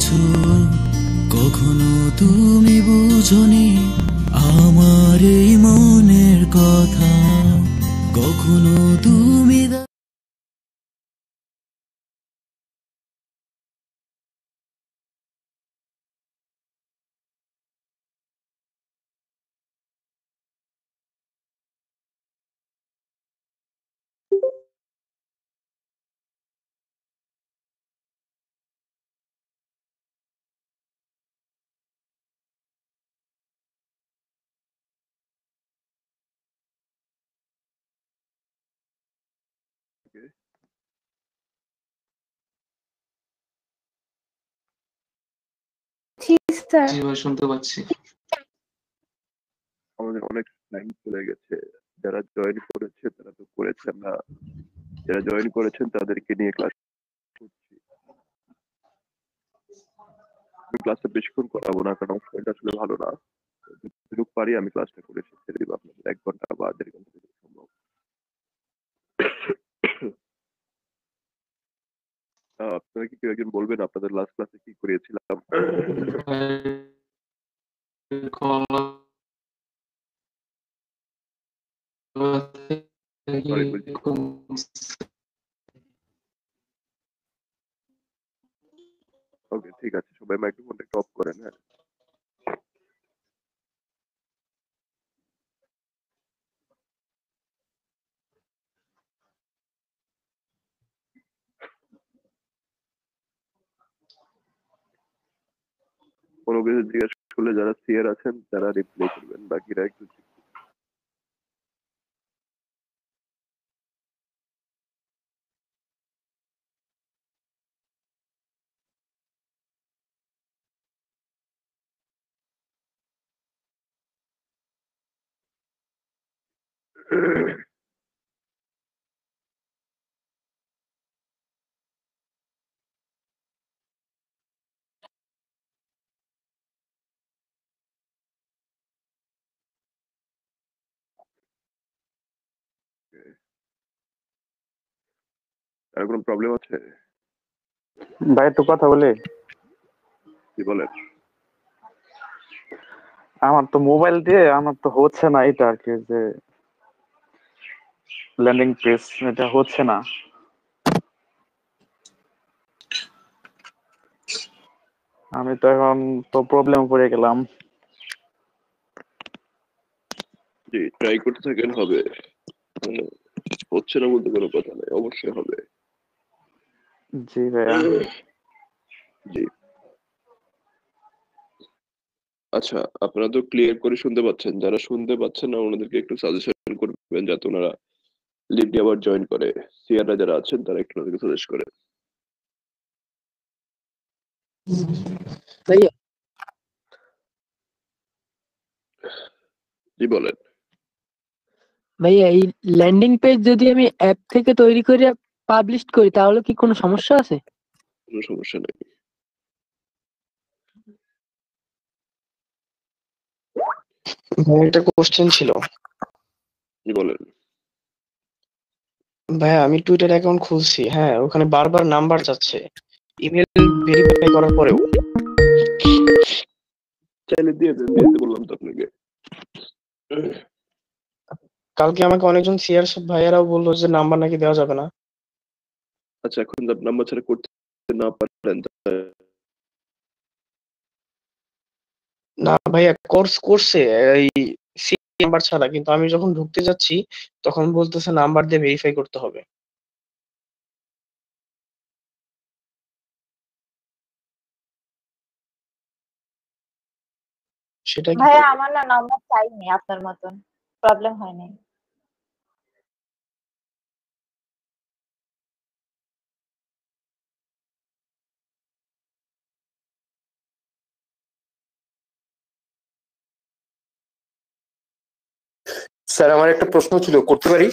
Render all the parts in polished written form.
করেছো, কখনো তুমি বুঝোনি আমার এই মনের কথা, কখনো তুমি জি স্যার। জি ভাই, শুনতে পাচ্ছি। আমাদের অনেক টাইম চলে গেছে। যারা জয়েন করেছে তারা তো করেছেন না, যারা জয়েন করেছেন তাদেরকে নিয়ে ক্লাস করছি। আমি ক্লাসটা বেশিক্ষণ করাবো না, কারণ আমার শরীরটা আসলে ভালো না। যতটুকু পারি আমি ক্লাসটা করে ছেড়ে দিব আপনাদের, 1 ঘন্টা বা 1.5 ঘন্টা যদি সম্ভব। আপনারা কি কেউ একজন বলবেন আপনাদের লাস্ট ক্লাসে কি করিয়েছিলাম? ওকে, ঠিক আছে, সবাই মাইক্রোফোনটা একটু অফ করেন। হ্যাঁ, কোনো কিছু জিজ্ঞেস করলে যারা সিয়ার আছেন তারা রিপ্লাই করবেন, বাকিরা একটু আর কোনো প্রবলেম আছে? ভাই একটু কথা বলি। কি বলেন? আমার তো মোবাইল দিয়ে আমার তো হচ্ছে না এটা আর কি, যে ল্যান্ডিং পেজ এটা হচ্ছে না। আমি তো এখন তো প্রবলেম পড়ে গেলাম। জি, ট্রাই করতে থাকেন, হবে। হচ্ছে না বলতে কোনো কথা নাই, অবশ্যই হবে। জি ভাইয়া। জি, আচ্ছা, আপনারা তো ক্লিয়ার করে শুনতে পাচ্ছেন, যারা শুনতে পাচ্ছেন না ওনাদেরকে একটু সাজেশন করবেন যাতে ওনারা লিডে আবার জয়েন করে। সিয়াররা যারা আছেন তারা একটু ওনাদেরকে সাজেস্ট করে। জি বলেন। ভাইয়া, এই ল্যান্ডিং পেজ যদি আমি অ্যাপ থেকে তৈরি করে পাবলিশ করি তাহলে কি কোনো সমস্যা আছে? কোনো সমস্যা নেই। ভাই একটা কোশ্চেন ছিল। জি বলেন। ভাইয়া আমি টুইটার অ্যাকাউন্ট খুলছি, হ্যাঁ ওখানে বারবার নাম্বার চাচ্ছে ইমেল ভেরিফাই করার পরেও। চাইলে দিয়ে দেন, দিতে বললাম তো আপনাকে। কালকে আমাকে অনেকজন সিআর ভাইয়ারাও বললো যে নাম্বার নাকি দেওয়া যাবে না। আচ্ছা, এখন নাম্বার ছাড়া করতে না পারেন? না ভাইয়া, কোর্স করছে এই সি নাম্বার ছাড়া, কিন্তু আমি যখন ঢুকতে যাচ্ছি তখন বলতেছে নাম্বার দিয়ে ভেরিফাই করতে হবে। সেটা কি? ভাইয়া আমার না নাম্বার চাইনি, আপনার মতন প্রবলেম হয়নি। স্যার, আমার একটা প্রশ্ন ছিল, করতে পারি?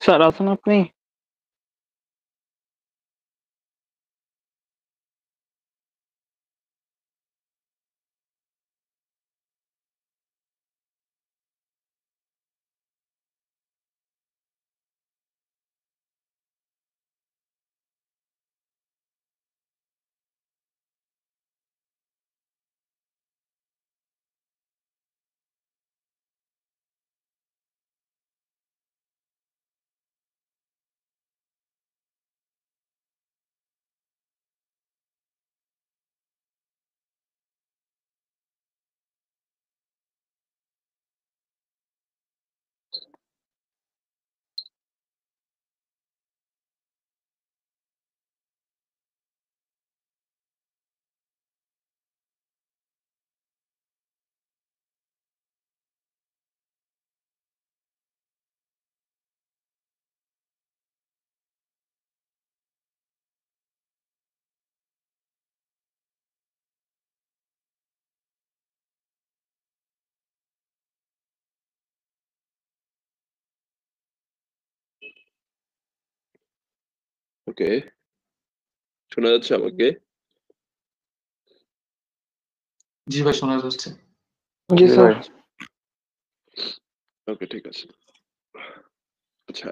স্যার আছেন আপনি? ওকে, শোনা যাচ্ছে আমাকে? জি ভাই, শোনা যাচ্ছে। জি জি স্যার। ভাই। ওকে, ঠিক আছে। আচ্ছা,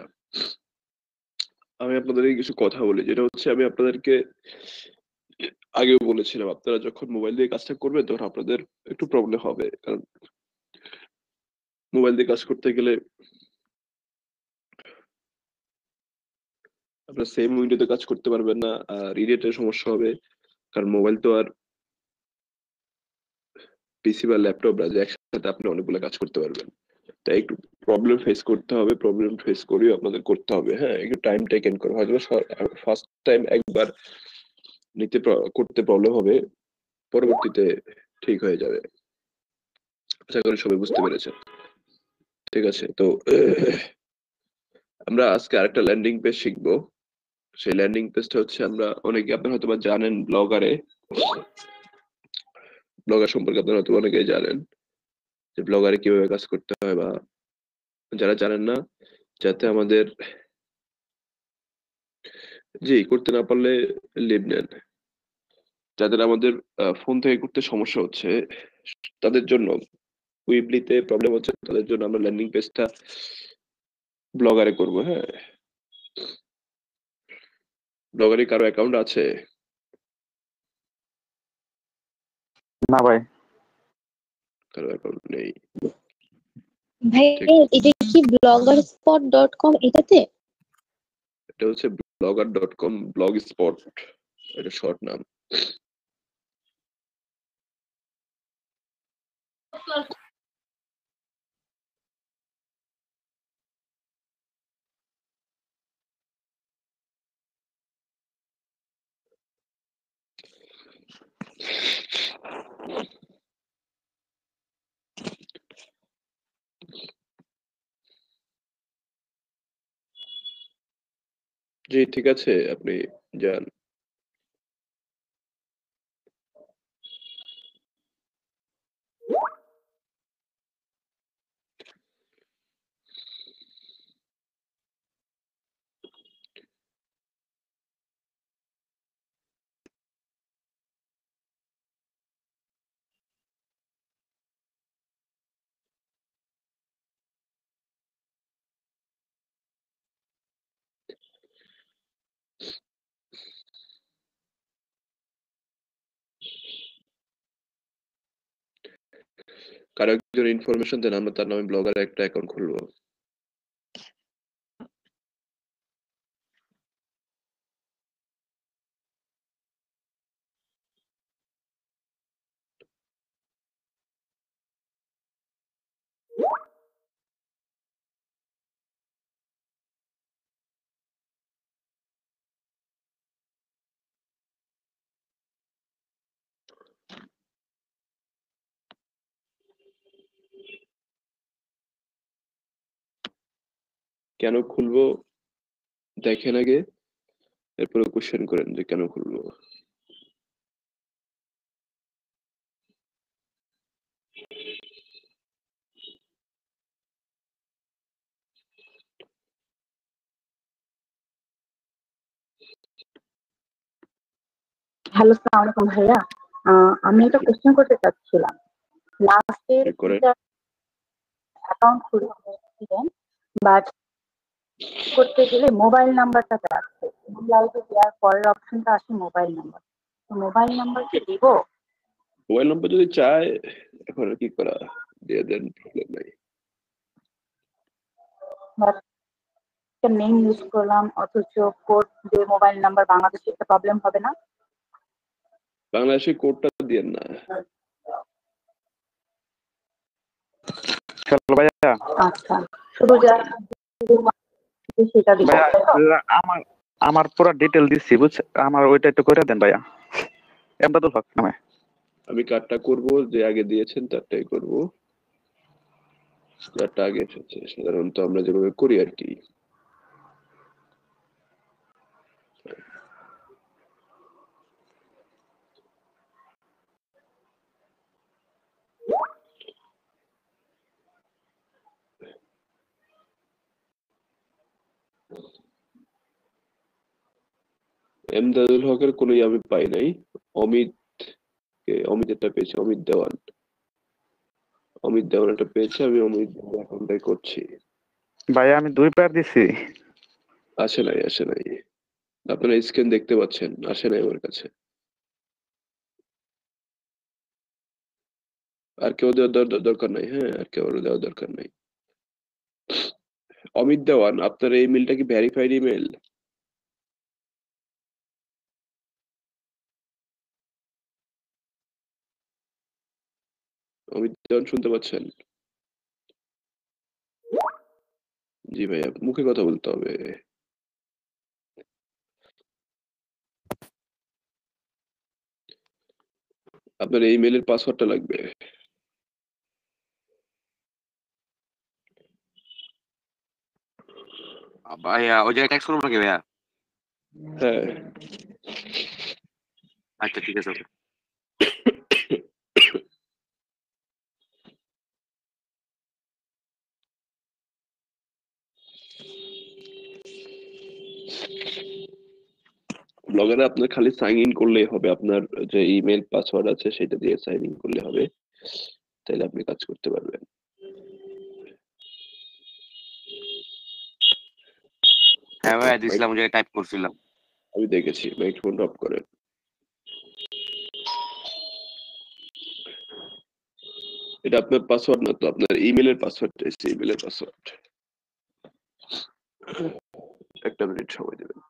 আমি আপনাদেরকে কিছু কথা বলি, যেটা হচ্ছে আমি আপনাদেরকে আগেও বলেছিলাম, আপনারা যখন মোবাইল দিয়ে কাজটা করবেন তখন আপনাদের একটু প্রবলেম হবে, কারণ মোবাইল দিয়ে কাজ করতে গেলে আপনার সেম উইন্ডোতে কাজ করতে পারবেন না, আর ইডিটের সমস্যা হবে, কারণ মোবাইল তো আর পিসি বা ল্যাপটপ না যে একসাথে আপনি অনেকগুলো কাজ করতে পারবেন। তাই একটু প্রবলেম ফেস করতে হবে, প্রবলেম ফেস করেও আপনাদের করতে হবে। হ্যাঁ, একটু টাইম টেকেন করে, হয়তো ফার্স্ট টাইম একবার করতে প্রবলেম হবে, পরবর্তীতে ঠিক হয়ে যাবে। আশা করি সবাই বুঝতে পেরেছেন। ঠিক আছে, তো আমরা আজকে আরেকটা ল্যান্ডিং পেজ শিখবো। সেই ল্যান্ডিং পেজটা হচ্ছে, আমরা অনেকে আপনারা হয়তো বা জানেন, ব্লগার সম্পর্কে আপনারা হয়তো অনেকেই জানেন যে ব্লগারে কিভাবে কাজ করতে হয়, বা যারা জানেন না, যাতে আমাদের জি করতে না পারলে লিভ নেন। যাদের আমাদের ফোন থেকে করতে সমস্যা হচ্ছে তাদের জন্য, উইবলিতে প্রবলেম হচ্ছে তাদের জন্য আমরা ল্যান্ডিং পেজটা ব্লগারে করব। হ্যাঁ, ব্লগারে কারো অ্যাকাউন্ট আছে? না ভাই। কারো অ্যাকাউন্ট নেই? ভাই, ঠিক, এটা কি bloggerspot.com এটাতে? এটা হচ্ছে blogger.com, ব্লগ স্পট, এটা শর্ট নাম। জি ঠিক আছে, আপনি যান। কারো একজন ইনফরমেশন দেন, আমরা তার নামে ব্লগারে একটা অ্যাকাউন্ট খুলবো। কেন খুলবো দেখেন আগে, এরপরে কোশ্চেন করেন যে কেন খুলবো। হ্যালো, সালাম আলাইকুম ভাইয়া। আমি একটা কোশ্চেন করতে চাচ্ছিলাম। লাস্টে চেক করেন। অ্যাকাউন্ট খুলেছিলেন, বাট করতে গেলে মোবাইল নাম্বারটা চাচ্ছে। লাইভে দেওয়ার পরের অপশনটা আসে মোবাইল নাম্বার। তো মোবাইল নাম্বার কি দিব? মোবাইল নাম্বার যদি চায় এখন আর কি করা, দিয়ে দেন, প্রবলেম নাই। বাট একটা নেম ইউজ করলাম, অথচ কোড যে মোবাইল নাম্বার বাংলাদেশে, একটা প্রবলেম হবে না? বাংলাদেশে কোডটা দিয়েন না। হ্যালো ভাইয়া। আচ্ছা, শুধু যা সেটা দিব। ভাইয়া আমার আমার পুরো ডিটেল দিচ্ছি, বুঝছেন? আমার ওইটা একটু করে দেন ভাইয়া। এমদাদুল হক নামে। আমি কার্ডটা করব, যে আগে দিয়েছেন তারটাই করব, যারটা আগে এসেছে। সাধারণত আমরা যেভাবে করি আর কি। এমদাদুল হকের কোনোই আমি পাই নাই। অমিতেরটা পেয়েছি, অমিত দেওয়ান। অমিত দেওয়ান একটা পেয়েছে, আমি অমিত অ্যাকাউন্টটাই করছি। ভাইয়া আমি 2 বার দিছি। আসে নাই, আসে নাই। আপনারা স্ক্রিন দেখতে পাচ্ছেন, আসে নাই আমার কাছে। আর কেউ দেওয়ার দরকার নাই। হ্যাঁ, আর কেউ দেওয়ার দরকার নাই। অমিত দেওয়ান, আপনার এই মেলটা কি ভেরিফাইড ইমেল? অমিত দেওয়ান শুনতে পাচ্ছেন? জি ভাইয়া, মুখে কথা বলতে হবে। আপনার এই মেলের পাসওয়ার্ডটা লাগবে। ভাইয়া ওই জায়গায় ট্যাক্স করবো নাকি ভাইয়া? হ্যাঁ। আচ্ছা ঠিক আছে। ব্লগারে আপনার খালি সাইন ইন করলেই হবে। আপনার যে ইমেল পাসওয়ার্ড আছে সেটা দিয়ে সাইন ইন করলে হবে, তাহলে আপনি কাজ করতে পারবেন। হ্যাঁ ভাইয়া দিছিলাম, ওই জায়গায় টাইপ করছিলাম। আমি দেখেছি। মাইক্রোফোন অফ করেন। এটা আপনার পাসওয়ার্ড না তো, আপনার ইমেলের পাসওয়ার্ড এসেছে, ইমেলের পাসওয়ার্ড। একটা মিনিট সময় দেবেন।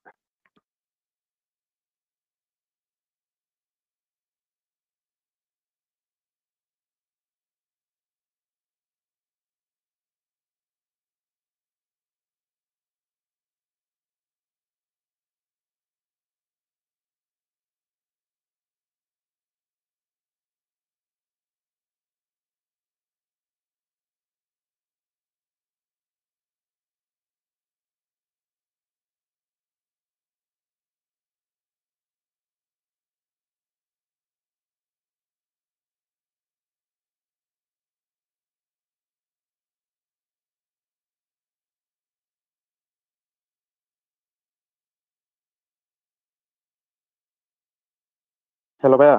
হ্যালো ভাইয়া।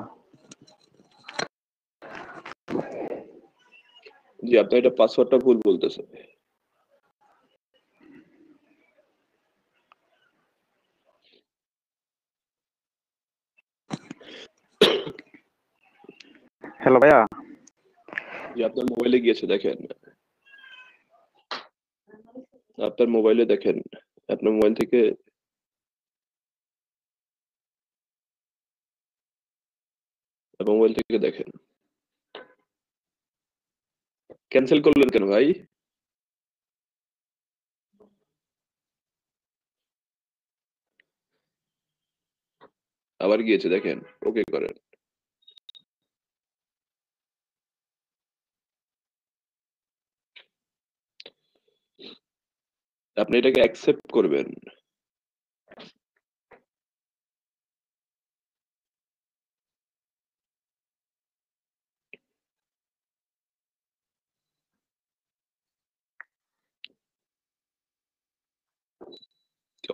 জি, আপনার এটা পাসওয়ার্ডটা ভুল বলতেছে। হ্যালো ভাইয়া। জি, আপনার মোবাইলে গিয়েছে, দেখেন। আপনার মোবাইলে দেখেন, আপনার মোবাইল থেকে দেখেন। ক্যান্সেল করলেন কেন ভাই? আবার গিয়েছে, দেখেন। ওকে করেন। আপনি এটাকে অ্যাকসেপ্ট করবেন।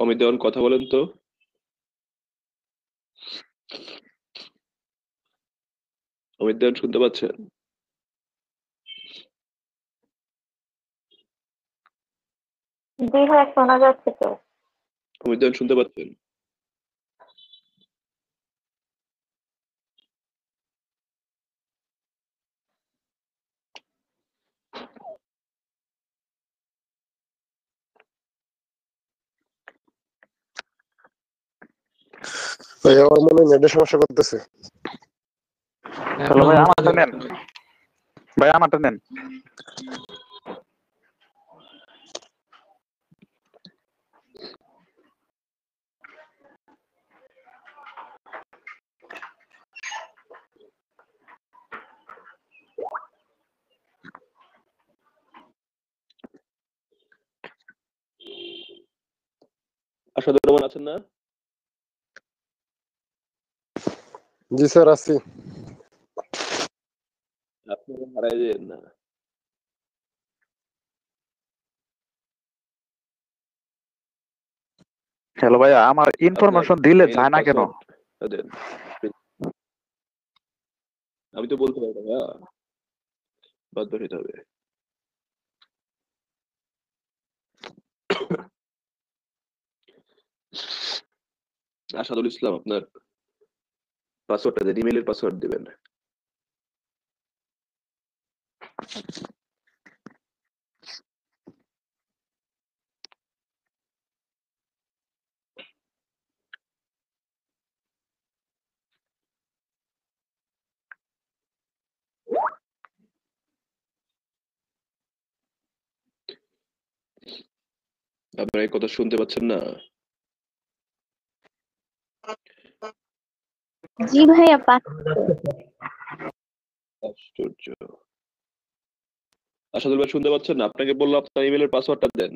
অমিত দেওয়ান কথা বলেন তো। অমিত দেওয়ান শুনতে পাচ্ছেন? জি ভাইয়া শোনা যাচ্ছে তো। অমিত দেওয়ান শুনতে পাচ্ছেন? ভাই আমার মনে হয় নেটের সমস্যা করতেছে। হ্যালো ভাই, আমারটা নেন। ভাই আমারটা নেন। আসাদুর রহমান আছেন না? জি স্যার আছি। আপনারা হারাই যেন না। হ্যালো ভাইয়া, আমার আপনার ইনফরমেশন দিলে মেইলের যায় না কেন? পাসওয়ার্ড দেন। আমি তো বলতে পারবো না, বাধ্য হতে হবে। আসাদুল ইসলাম, আপনার পাসওয়ার্ডটা দেন, ইমেলের পাসওয়ার্ড দিবেন। আপনারা এই কথা শুনতে পাচ্ছেন না? জি ভাইয়া আশ্চর্য। আসাদুল ভাই শুনতে পাচ্ছেন না? আপনাকে বললো আপনার ইমেলের পাসওয়ার্ডটা দেন।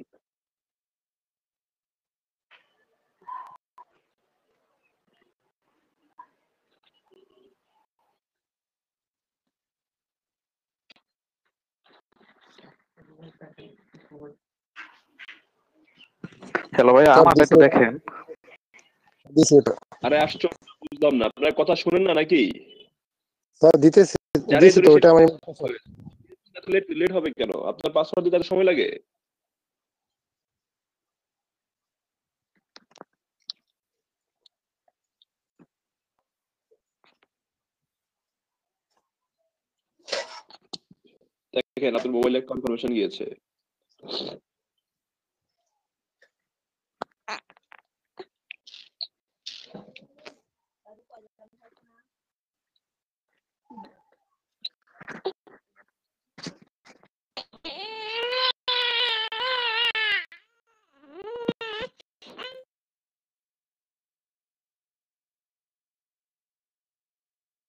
হ্যালো ভাইয়া, স্যার আমারটা একটু দেখেন। দিছি এটা। আরে আশ্চর্য, বুঝলাম না, আপনারা কথা শুনেন না নাকি? স্যার দিতেছি, যারাই দিছি ধরে তো সে ওটা আমি। লেট হবে কেন? আপনার পাসওয়ার্ড দিতে এত সময় লাগে? দেখেন আপনার মোবাইলে কনফার্মেশন গিয়েছে।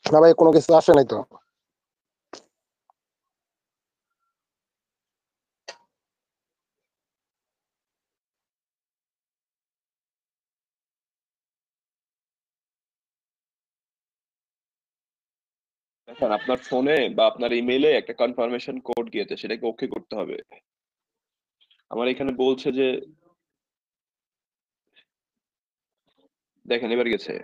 না ভাই কোনো কিছু আসে নাই তো। দেখেন আপনার ফোনে বা আপনার ইমেইলে একটা কনফার্মেশন কোড গিয়েছে, সেটাকে ওকে করতে হবে। আমার এখানে বলছে যে দেখেন এবার গেছে।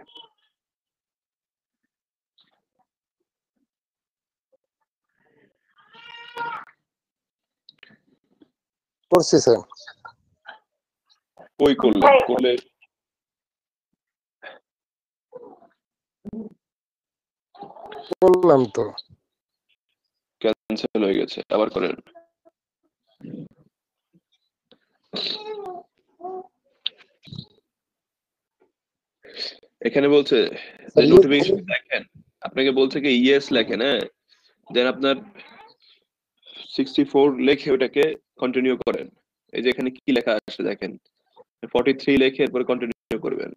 করছি স্যার। কই করলেন? করলে করলাম তো। ক্যান্সেল হয়ে গেছে, আবার করেন। এখানে বলছে যে নোটিফিকেশন দেখেন, আপনাকে বলছে কি ইয়েস লেখেন, হ্যাঁ, দেন আপনার 64 লেখে ওটাকে কন্টিনিউ করেন। এই যে এখানে কি লেখা আসছে দেখেন, 43 লেখে এরপরে কন্টিনিউ করবেন।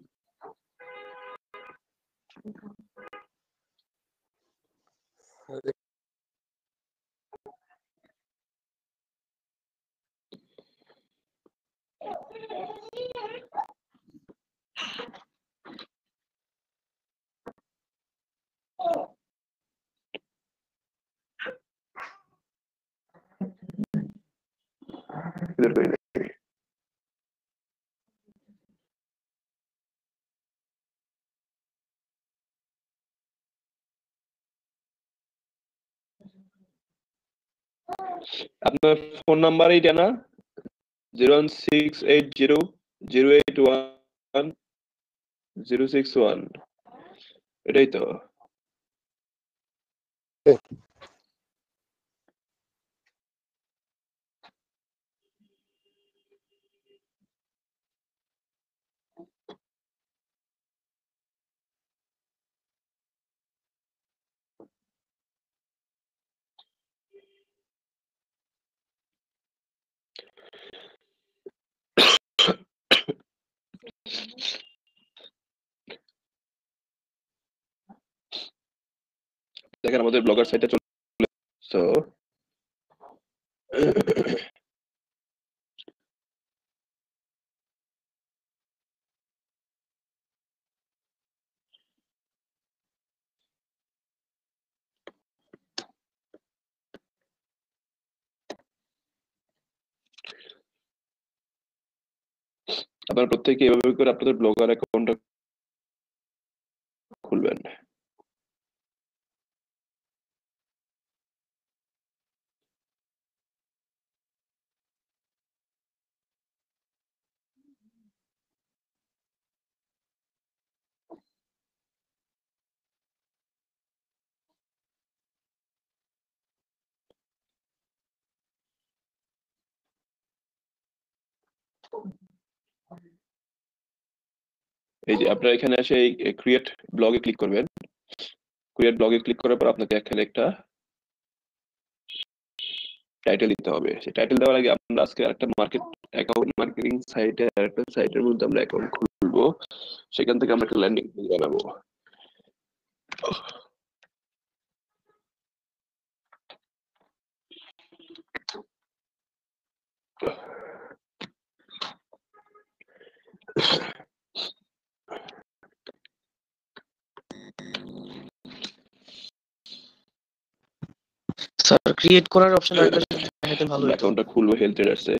আপনার ফোন নাম্বার এইটা না? 01680 081 061, এটাই তো? দেখেন আমাদের ব্লগার সাইটে চলে, সো আপনারা প্রত্যেকে এভাবে করে আপনাদের ব্লগার অ্যাকাউন্টটা খুলবেন। এই যে আপনারা এখানে এসে এই ক্রিয়েট ব্লগে ক্লিক করবেন। ক্রিয়েট ব্লগে ক্লিক করার পর আপনাকে এখানে একটা টাইটেল দিতে হবে। সেই টাইটেল দেওয়ার আগে আমরা আজকে একটা মার্কেটিং সাইটের মধ্যে আমরা অ্যাকাউন্ট খুলবো, সেখান থেকে আমরা একটা ল্যান্ডিং পেজ বানাবো। স্যার ক্রিয়েট করার অপশন আরেকবার দেখাতে ভালো হতো। অ্যাকাউন্টটা খুলবো হেলথ ট্রেডার্সে।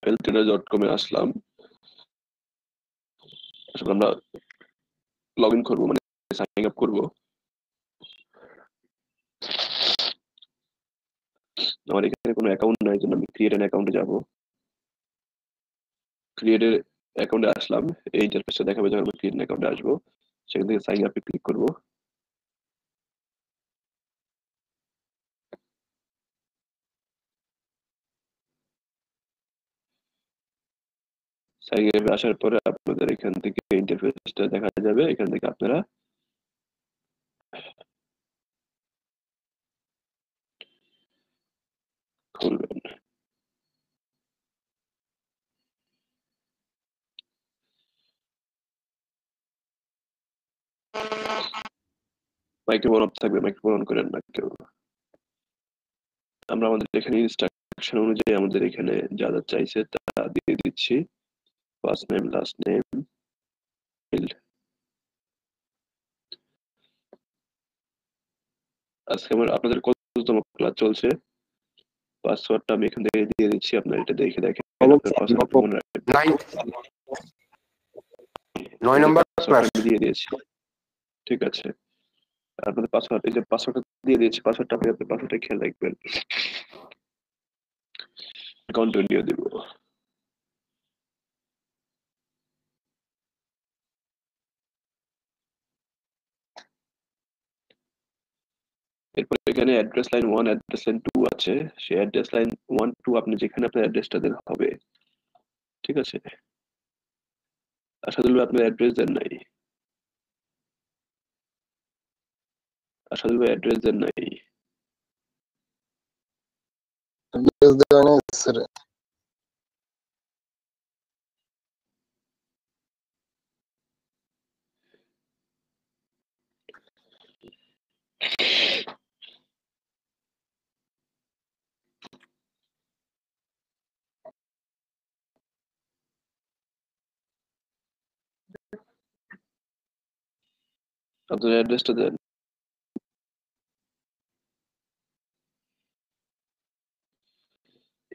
healthtrader.com এ আসলাম। আসলে আমরা লগ ইন করবো, মানে সাইন আপ করবো। আমার এখানে কোনো অ্যাকাউন্ট নাই, জন্য আমি ক্রিয়েট অ্যান অ্যাকাউন্টে যাবো। ক্রিয়েটের অ্যাকাউন্টে আসলাম, এই ইন্টারফেসটা দেখাবে যখন আমি ক্রিয়েট অ্যাকাউন্টে আসবো, সেখান থেকে সাইন আপে ক্লিক করবো। সাইন আপে আসার পরে আপনাদের এখান থেকে ইন্টারফেসটা দেখা যাবে, এখান থেকে আপনারা খুলবেন। মাইক্রোফোন অফ থাকবে, মাইক্রোফোন অন করেন না কেউ। আমরা আমাদের এখানে ইনস্ট্রাকশন অনুযায়ী আমাদের এখানে যা যা চাইছে তা দিয়ে দিচ্ছি। ফার্স্ট নেম, লাস্ট নেম, আজকে আপনাদের কততম ক্লাস চলছে, পাসওয়ার্ডটা আমি এখান থেকে দিয়ে দিচ্ছি, আপনারা এটা দেখে দেখেন। নয় নম্বর ক্লাস দিয়ে দিয়েছি, ঠিক আছে। আপনাদের পাসওয়ার্ড, এই যে পাসওয়ার্ডটা দিয়ে দিয়েছি, পাসওয়ার্ডটা আপনি আপনার পাসওয়ার্ডটা খেয়াল রাখবেন। কন্টিনিউ দিব। এরপর এখানে অ্যাড্রেস লাইন 1, অ্যাড্রেস লাইন 2 আছে। সেই অ্যাড্রেস লাইন 1, 2 আপনি যেখানে আপনার অ্যাড্রেসটা দেন হবে, ঠিক আছে। আশা করি আপনার অ্যাড্রেস দেন নাই, আশা করি অ্যাড্রেস দেন নাই। আপনার অ্যাড্রেসটা দেন।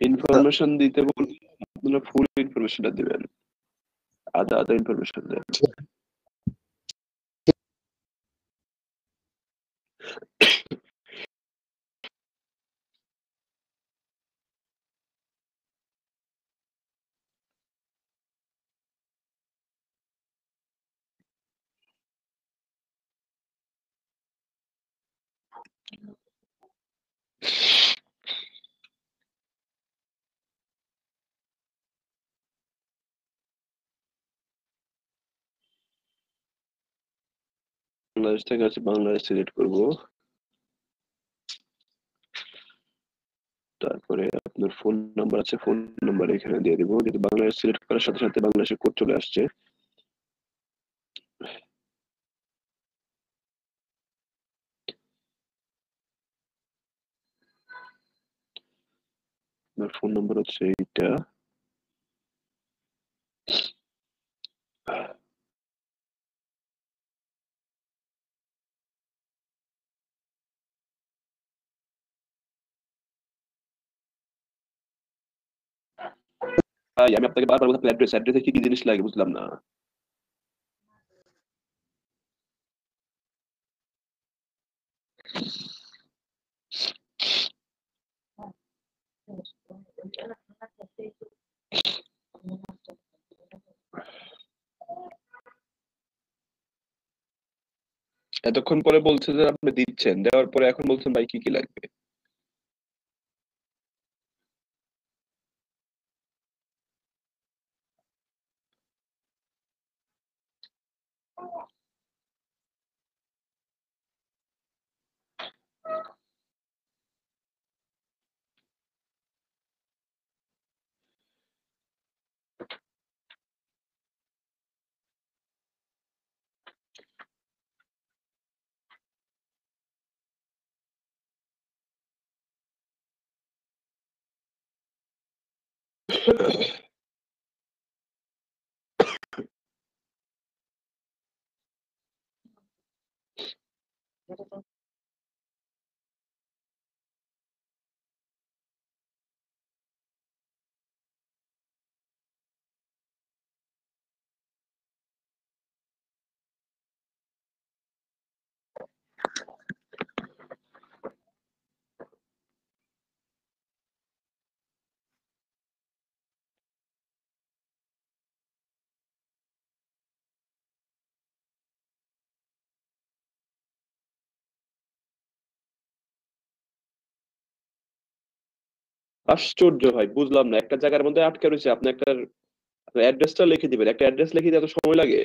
ইনফরমেশন দিতে বললে আপনারা ফুল ইনফরমেশনটা দিবেন, আধা ইনফরমেশন দেন। বাংলাদেশ থেকে আছে, বাংলাদেশ সিলেক্ট করব। তারপরে আপনার ফোন নাম্বার আছে, ফোন নাম্বার এখানে দিয়ে দিব। যেহেতু বাংলাদেশ সিলেক্ট করার সাথে সাথে বাংলাদেশের কোড চলে আসছে। আপনার ফোন নাম্বার হচ্ছে এইটা। আমি আপনাকে বারবার বলতে অ্যাড্রেসে কি কি জিনিস লাগে বুঝলাম না। এতক্ষণ পরে বলছে যে আপনি দিচ্ছেন, দেওয়ার পরে এখন বলছেন ভাই কি কি লাগবে। আশ্চর্য ভাই, বুঝলাম না, একটা জায়গার মধ্যে আটকে রয়েছে। আপনি একটা অ্যাড্রেসটা লিখে দিবেন, একটা অ্যাড্রেস লিখে দিতে এত সময় লাগে?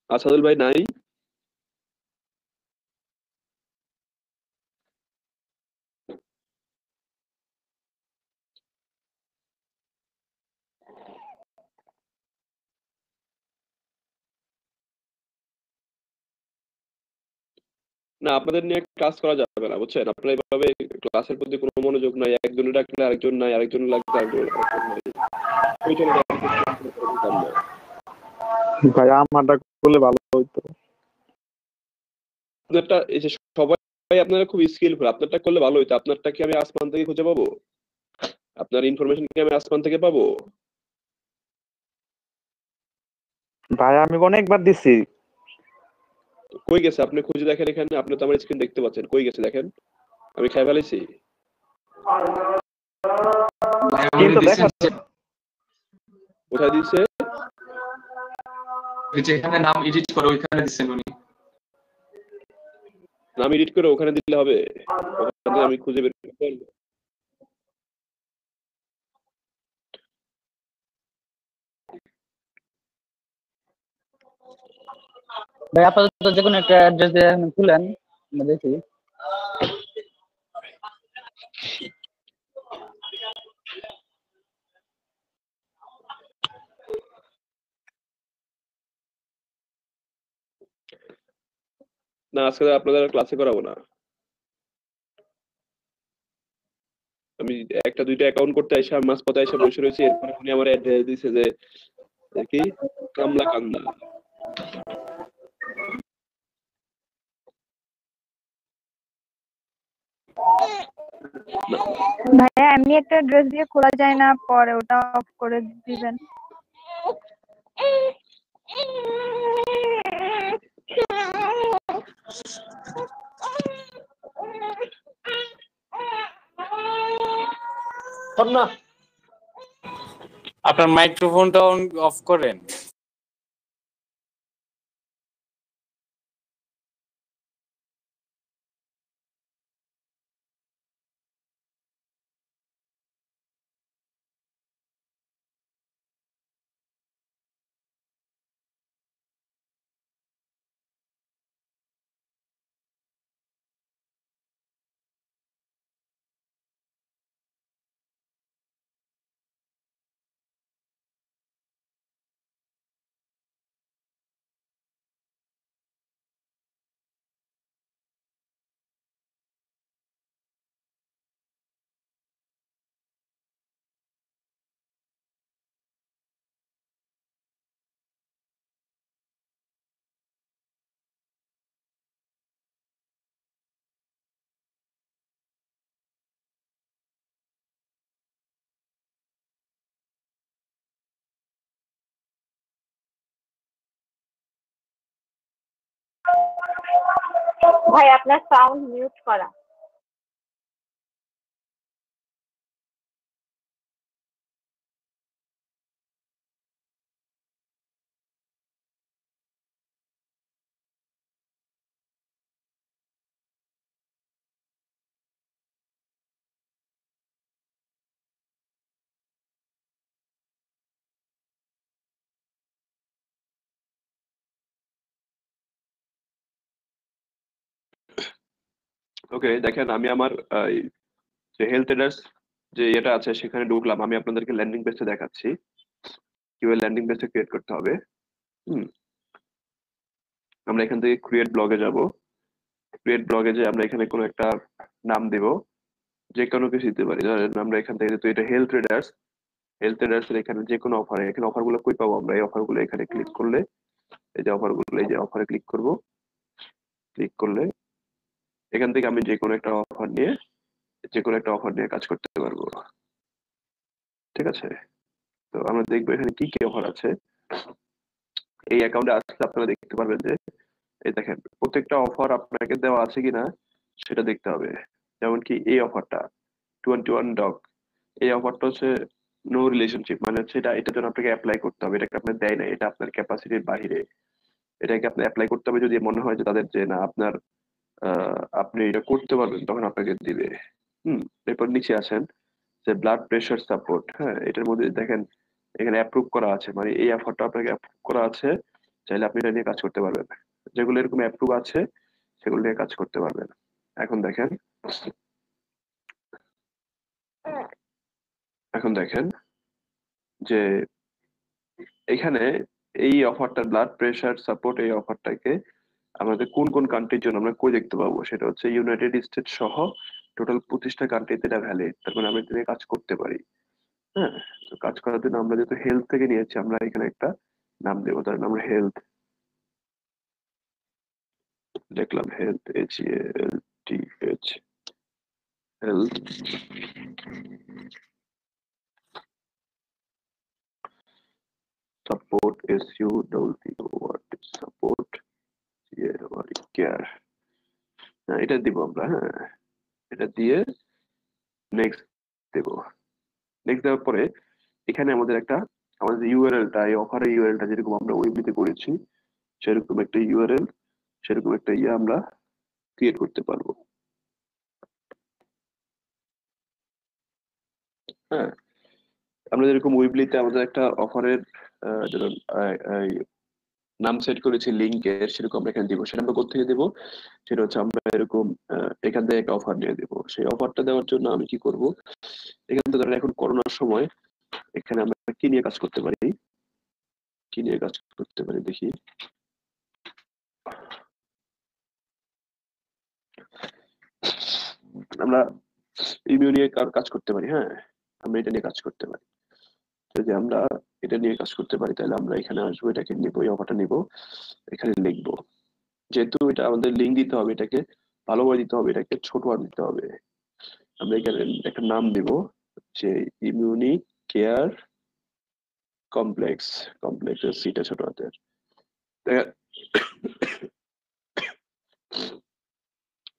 আসাদুল ভাই নাই? না, আপনাদের নিয়ে কাজ করা যাবে না বুঝছেন। আপনারা এইভাবে ক্লাসের প্রতি কোনো মনোযোগ নাই, একজনের ডাকলে আরেকজন নাই, আরেকজনের লাগলে আরেকজন নাই। ওই চলে যায়, বুঝলাম না। ভাই আমারটা করলে ভালো হইতো। আপনারটা এই যে সবাই আপনারা খুব স্কিলফুল, আপনারটা করলে ভালো হইতো। আপনারটা কি আমি আসমান থেকে খুঁজে পাবো? আপনার ইনফরমেশন কি আমি আসমান থেকে পাবো? ভাই আমি অনেকবার দিছি। কই গেছে? আপনি খুঁজে দেখেন এখানে, আপনি তো আমার স্ক্রিন দেখতে পাচ্ছেন। কই গেছে দেখেন, আমি খাই ফেলেছি। ভাই আমারে কিন্তু দিছেন দেখা কোথায় দিচ্ছে? ওই যেখানে নাম এডিট করে ওইখানে দিছেন উনি। নাম এডিট করে ওখানে দিলে হবে? ওখানে আমি খুঁজে বের করতে পারবো? ভাই আপাতত যে কোনো একটা অ্যাড্রেস দিয়ে খুলেন, আমরা দেখি। না, আজকে আপনাদের ক্লাসে করাবো না। আমি একটা দুইটা অ্যাকাউন্ট করতে আইসা মাঝপথে এসে বসে রয়েছি, এরপরে উনি আমার অ্যাড্রেস দিছে যে কি কামলা কান্দা। ভাইয়া এমনি একটা ড্রেস দিয়ে খোলা যায় না, পরে ওটা অফ করে দিবেন। না আপনার মাইক্রোফোনটা অফ করেন। ভাই আপনার সাউন্ড মিউট করা। ওকে, দেখেন আমি আমার যে হেলথ এডার্স যে এটা আছে সেখানে ঢুকলাম। আমি আপনাদেরকে ল্যান্ডিং পেজটা দেখাচ্ছি কিভাবে ল্যান্ডিং পেজটা ক্রিয়েট করতে হবে। আমরা এখান থেকে ক্রিয়েট ব্লগে যাব। ক্রিয়েট ব্লগে যে আমরা এখানে কোনো একটা নাম দেব, যে কোনো কিছু দিতে পারি। ধরেন আমরা এখান থেকে যেহেতু এটা হেলথ ট্রেডার্স, হেলথ ট্রেডার্স এর এখানে যে কোনো অফার, এখানে অফার গুলো কই পাবো আমরা? এই অফার গুলো এখানে ক্লিক করলে, এই যে অফার গুলো, এই যে অফারে ক্লিক করব। ক্লিক করলে এখান থেকে আমি যে কোনো একটা অফার নিয়ে কাজ করতে পারবো। ঠিক আছে, তো আমরা দেখবো এখানে কি কি অফার আছে। এই অ্যাকাউন্টে আসলে আপনারা দেখতে পারবেন যে এই দেখেন প্রত্যেকটা অফার আপনাকে দেওয়া আছে কিনা সেটা দেখতে হবে। যেমন কি এই অফারটা 21 ডগ, এই অফারটা হচ্ছে নো রিলেশনশিপ, মানে হচ্ছে এটার জন্য আপনাকে অ্যাপ্লাই করতে হবে, এটাকে আপনার দেয় না, এটা আপনার ক্যাপাসিটির বাইরে। এটাকে আপনি অ্যাপ্লাই করতে হবে যদি মনে হয় যে তাদের যে না আপনার আপনি এটা করতে পারবেন, তখন আপনাকে দিবে। এরপর নিচে আসেন যে ব্লাড প্রেশার সাপোর্ট। হ্যাঁ, এটার মধ্যে দেখেন এখানে অ্যাপ্রুভ করা আছে, মানে এই অফারটা আপনাকে অ্যাপ্রুভ করা আছে, চাইলে আপনি এটা নিয়ে কাজ করতে পারবেন। যেগুলো এরকম অ্যাপ্রুভ আছে সেগুলো নিয়ে কাজ করতে পারবেন। এখন দেখেন যে এখানে এই অফারটা ব্লাড প্রেশার সাপোর্ট, এই অফারটাকে আমাদের কোন কোন কান্ট্রির জন্য আমরা কই দেখতে পাবো? সেটা হচ্ছে ইউনাইটেড স্টেট সহ টোটাল 25টা কান্ট্রিতে এটা ভ্যালিড। তার মানে আমরা এটা কাজ করতে পারি। হ্যাঁ, তো কাজ করার জন্য আমরা যেহেতু হেলথ থেকে নিয়েছি, আমরা এখানে একটা নাম দেবো। ধরেন আমরা হেলথ দেখলাম, health HELTH, health support support care, এটা দিব আমরা। হ্যাঁ, এটা দিয়ে নেক্সট দেব। নেক্সট দেওয়ার পরে এখানে আমাদের ইউআরএলটা, এই অফারের ইউআরএলটা যেরকম আমরা ওয়েবলিতে করেছি সেরকম একটা ইউআরএল, সেরকম একটা আমরা ক্রিয়েট করতে পারবো। হ্যাঁ, আমরা যেরকম ওয়েবলিতে আমাদের একটা অফারের নাম সেট করেছি লিঙ্কের, সেরকম আমরা এখানে দিব। সেটা আমরা কোথেকে দেবো? সেটা হচ্ছে আমরা এরকম এখান থেকে একটা অফার নিয়ে দেবো। সেই অফারটা দেওয়ার জন্য আমি কি করব? এখান থেকে ধরেন এখন করোনার সময় এখানে আমরা কি নিয়ে কাজ করতে পারি, দেখি। আমরা ইমিউ নিয়ে কাজ করতে পারি। হ্যাঁ, আমরা এটা নিয়ে কাজ করতে পারি। যদি আমরা এটা নিয়ে কাজ করতে পারি তাহলে আমরা এখানে আসবো, এটাকে নিবো, এই অফারটা নিবো, এখানে লিখবো। যেহেতু এটা আমাদের লিঙ্ক দিতে হবে, এটাকে ভালোভাবে দিতে হবে, এটাকে ছোট আর দিতে হবে। আমরা এখানে একটা নাম দিব যে ইমিউনি কেয়ার কমপ্লেক্স, সিটা ছোট হাতের।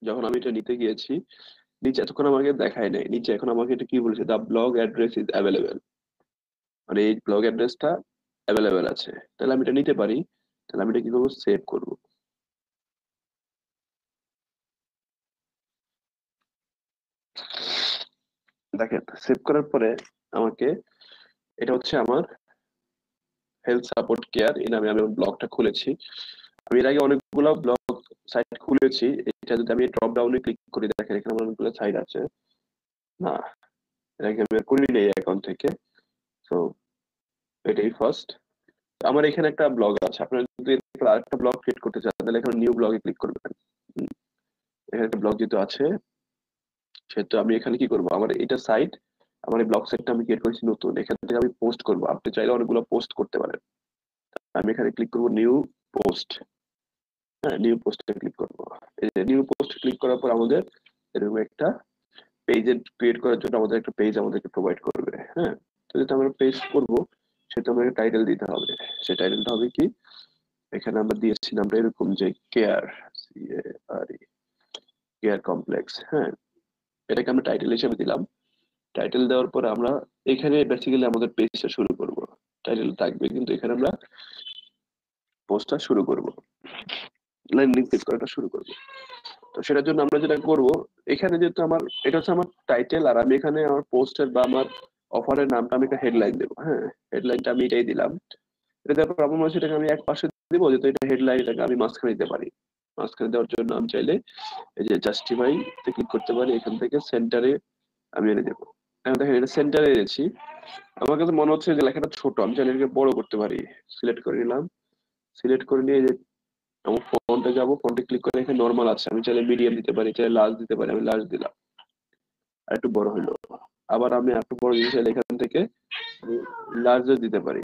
যখন আমি এটা নিতে গিয়েছি, নিচে এতক্ষণ আমাকে দেখায় নাই, নিচে এখন আমাকে এটা কি বলেছে? দা ব্লগ অ্যাড্রেস ইজ অ্যাভেলেবেল। মানে এই ব্লগ অ্যাড্রেসটা অ্যাভেলেবেল আছে, তাহলে আমি এটা নিতে পারি। তাহলে আমি এটা কি করবো, সেভ করবো। দেখেন সেভ করার পরে আমাকে, এটা হচ্ছে আমার হেলথ সাপোর্ট কেয়ার, এই নামে আমি ব্লগটা খুলেছি। আমি এর আগে অনেকগুলো ব্লগ সাইট খুলেছি। এটা যদি আমি ড্রপ ডাউনে ক্লিক করি, দেখেন এখানে আমার অনেকগুলো সাইট আছে। না, এর আগে আমি করি নেই অ্যাকাউন্ট থেকে। তো এটাই ফার্স্ট। আমার এখানে একটা ব্লগ আছে, আপনারা যদি আরেকটা ব্লগ ক্রিয়েট করতে চান তাহলে এখানে নিউ ব্লগে ক্লিক করবেন। এখানে একটা ব্লগ যেহেতু আছে সেহেতু আমি এখানে কি করবো, আমার এটা সাইট, আমার এই ব্লগ সাইটটা আমি ক্রিয়েট করেছি নতুন, এখান থেকে আমি পোস্ট করবো। আপনি চাইলে অনেকগুলো পোস্ট করতে পারেন। আমি এখানে ক্লিক করবো নিউ পোস্ট। হ্যাঁ, নিউ পোস্টে ক্লিক করবো। এই যে নিউ পোস্ট ক্লিক করার পর আমাদের এরকম একটা পেজ ক্রিয়েট করার জন্য আমাদের একটা পেজ আমাদেরকে প্রোভাইড করবে। হ্যাঁ, তো যেটা আমরা পেজ করবো সেটা আমাকে টাইটেল দিতে হবে। সেই টাইটেলটা হবে কি, এখানে আমরা দিয়েছি নামটা এরকম যে কেয়ার, কেয়ার কমপ্লেক্স। হ্যাঁ, এটাকে আমরা টাইটেল হিসেবে দিলাম। টাইটেল দেওয়ার পরে আমরা এখানে বেসিক্যালি আমাদের পেজটা শুরু করব। টাইটেল থাকবে কিন্তু এখানে আমরা পোস্টটা শুরু করব, ল্যান্ডিং পেজ করাটা শুরু করব। তো সেটার জন্য আমরা যেটা করব, এখানে যেহেতু আমার এটা হচ্ছে আমার টাইটেল, আর আমি এখানে আমার পোস্টের বা আমার অফারের নামটা আমি একটা হেডলাইন দেবো। হ্যাঁ, হেডলাইনটা আমি এটাই দিলাম। এটা দেওয়ার পর আমার সেটাকে আমি এক পাশে দিব, যেহেতু এটা হেডলাইন, এটাকে আমি মাঝখানে দিতে পারি। মাঝখানে দেওয়ার জন্য আমি চাইলে এই যে জাস্টিফাই তে ক্লিক করতে পারি, এখান থেকে সেন্টারে আমি এনে দেবো। এখন দেখেন এটা সেন্টারে এনেছি। আমার কাছে মনে হচ্ছে যে লেখাটা ছোট, আমি চাইলে এটাকে বড় করতে পারি। সিলেক্ট করে নিলাম, সিলেক্ট করে নিয়ে যে আমার ফন্টে যাব, ফন্টে ক্লিক করে এখানে নরমাল আছে, আমি চাইলে মিডিয়াম দিতে পারি, চাইলে লার্জ দিতে পারি। আমি লার্জ দিলাম, আর একটু বড় হইলো। আবার আমি একটু বড় জিনিস চাইলে এখান থেকে লার্জেস দিতে পারি,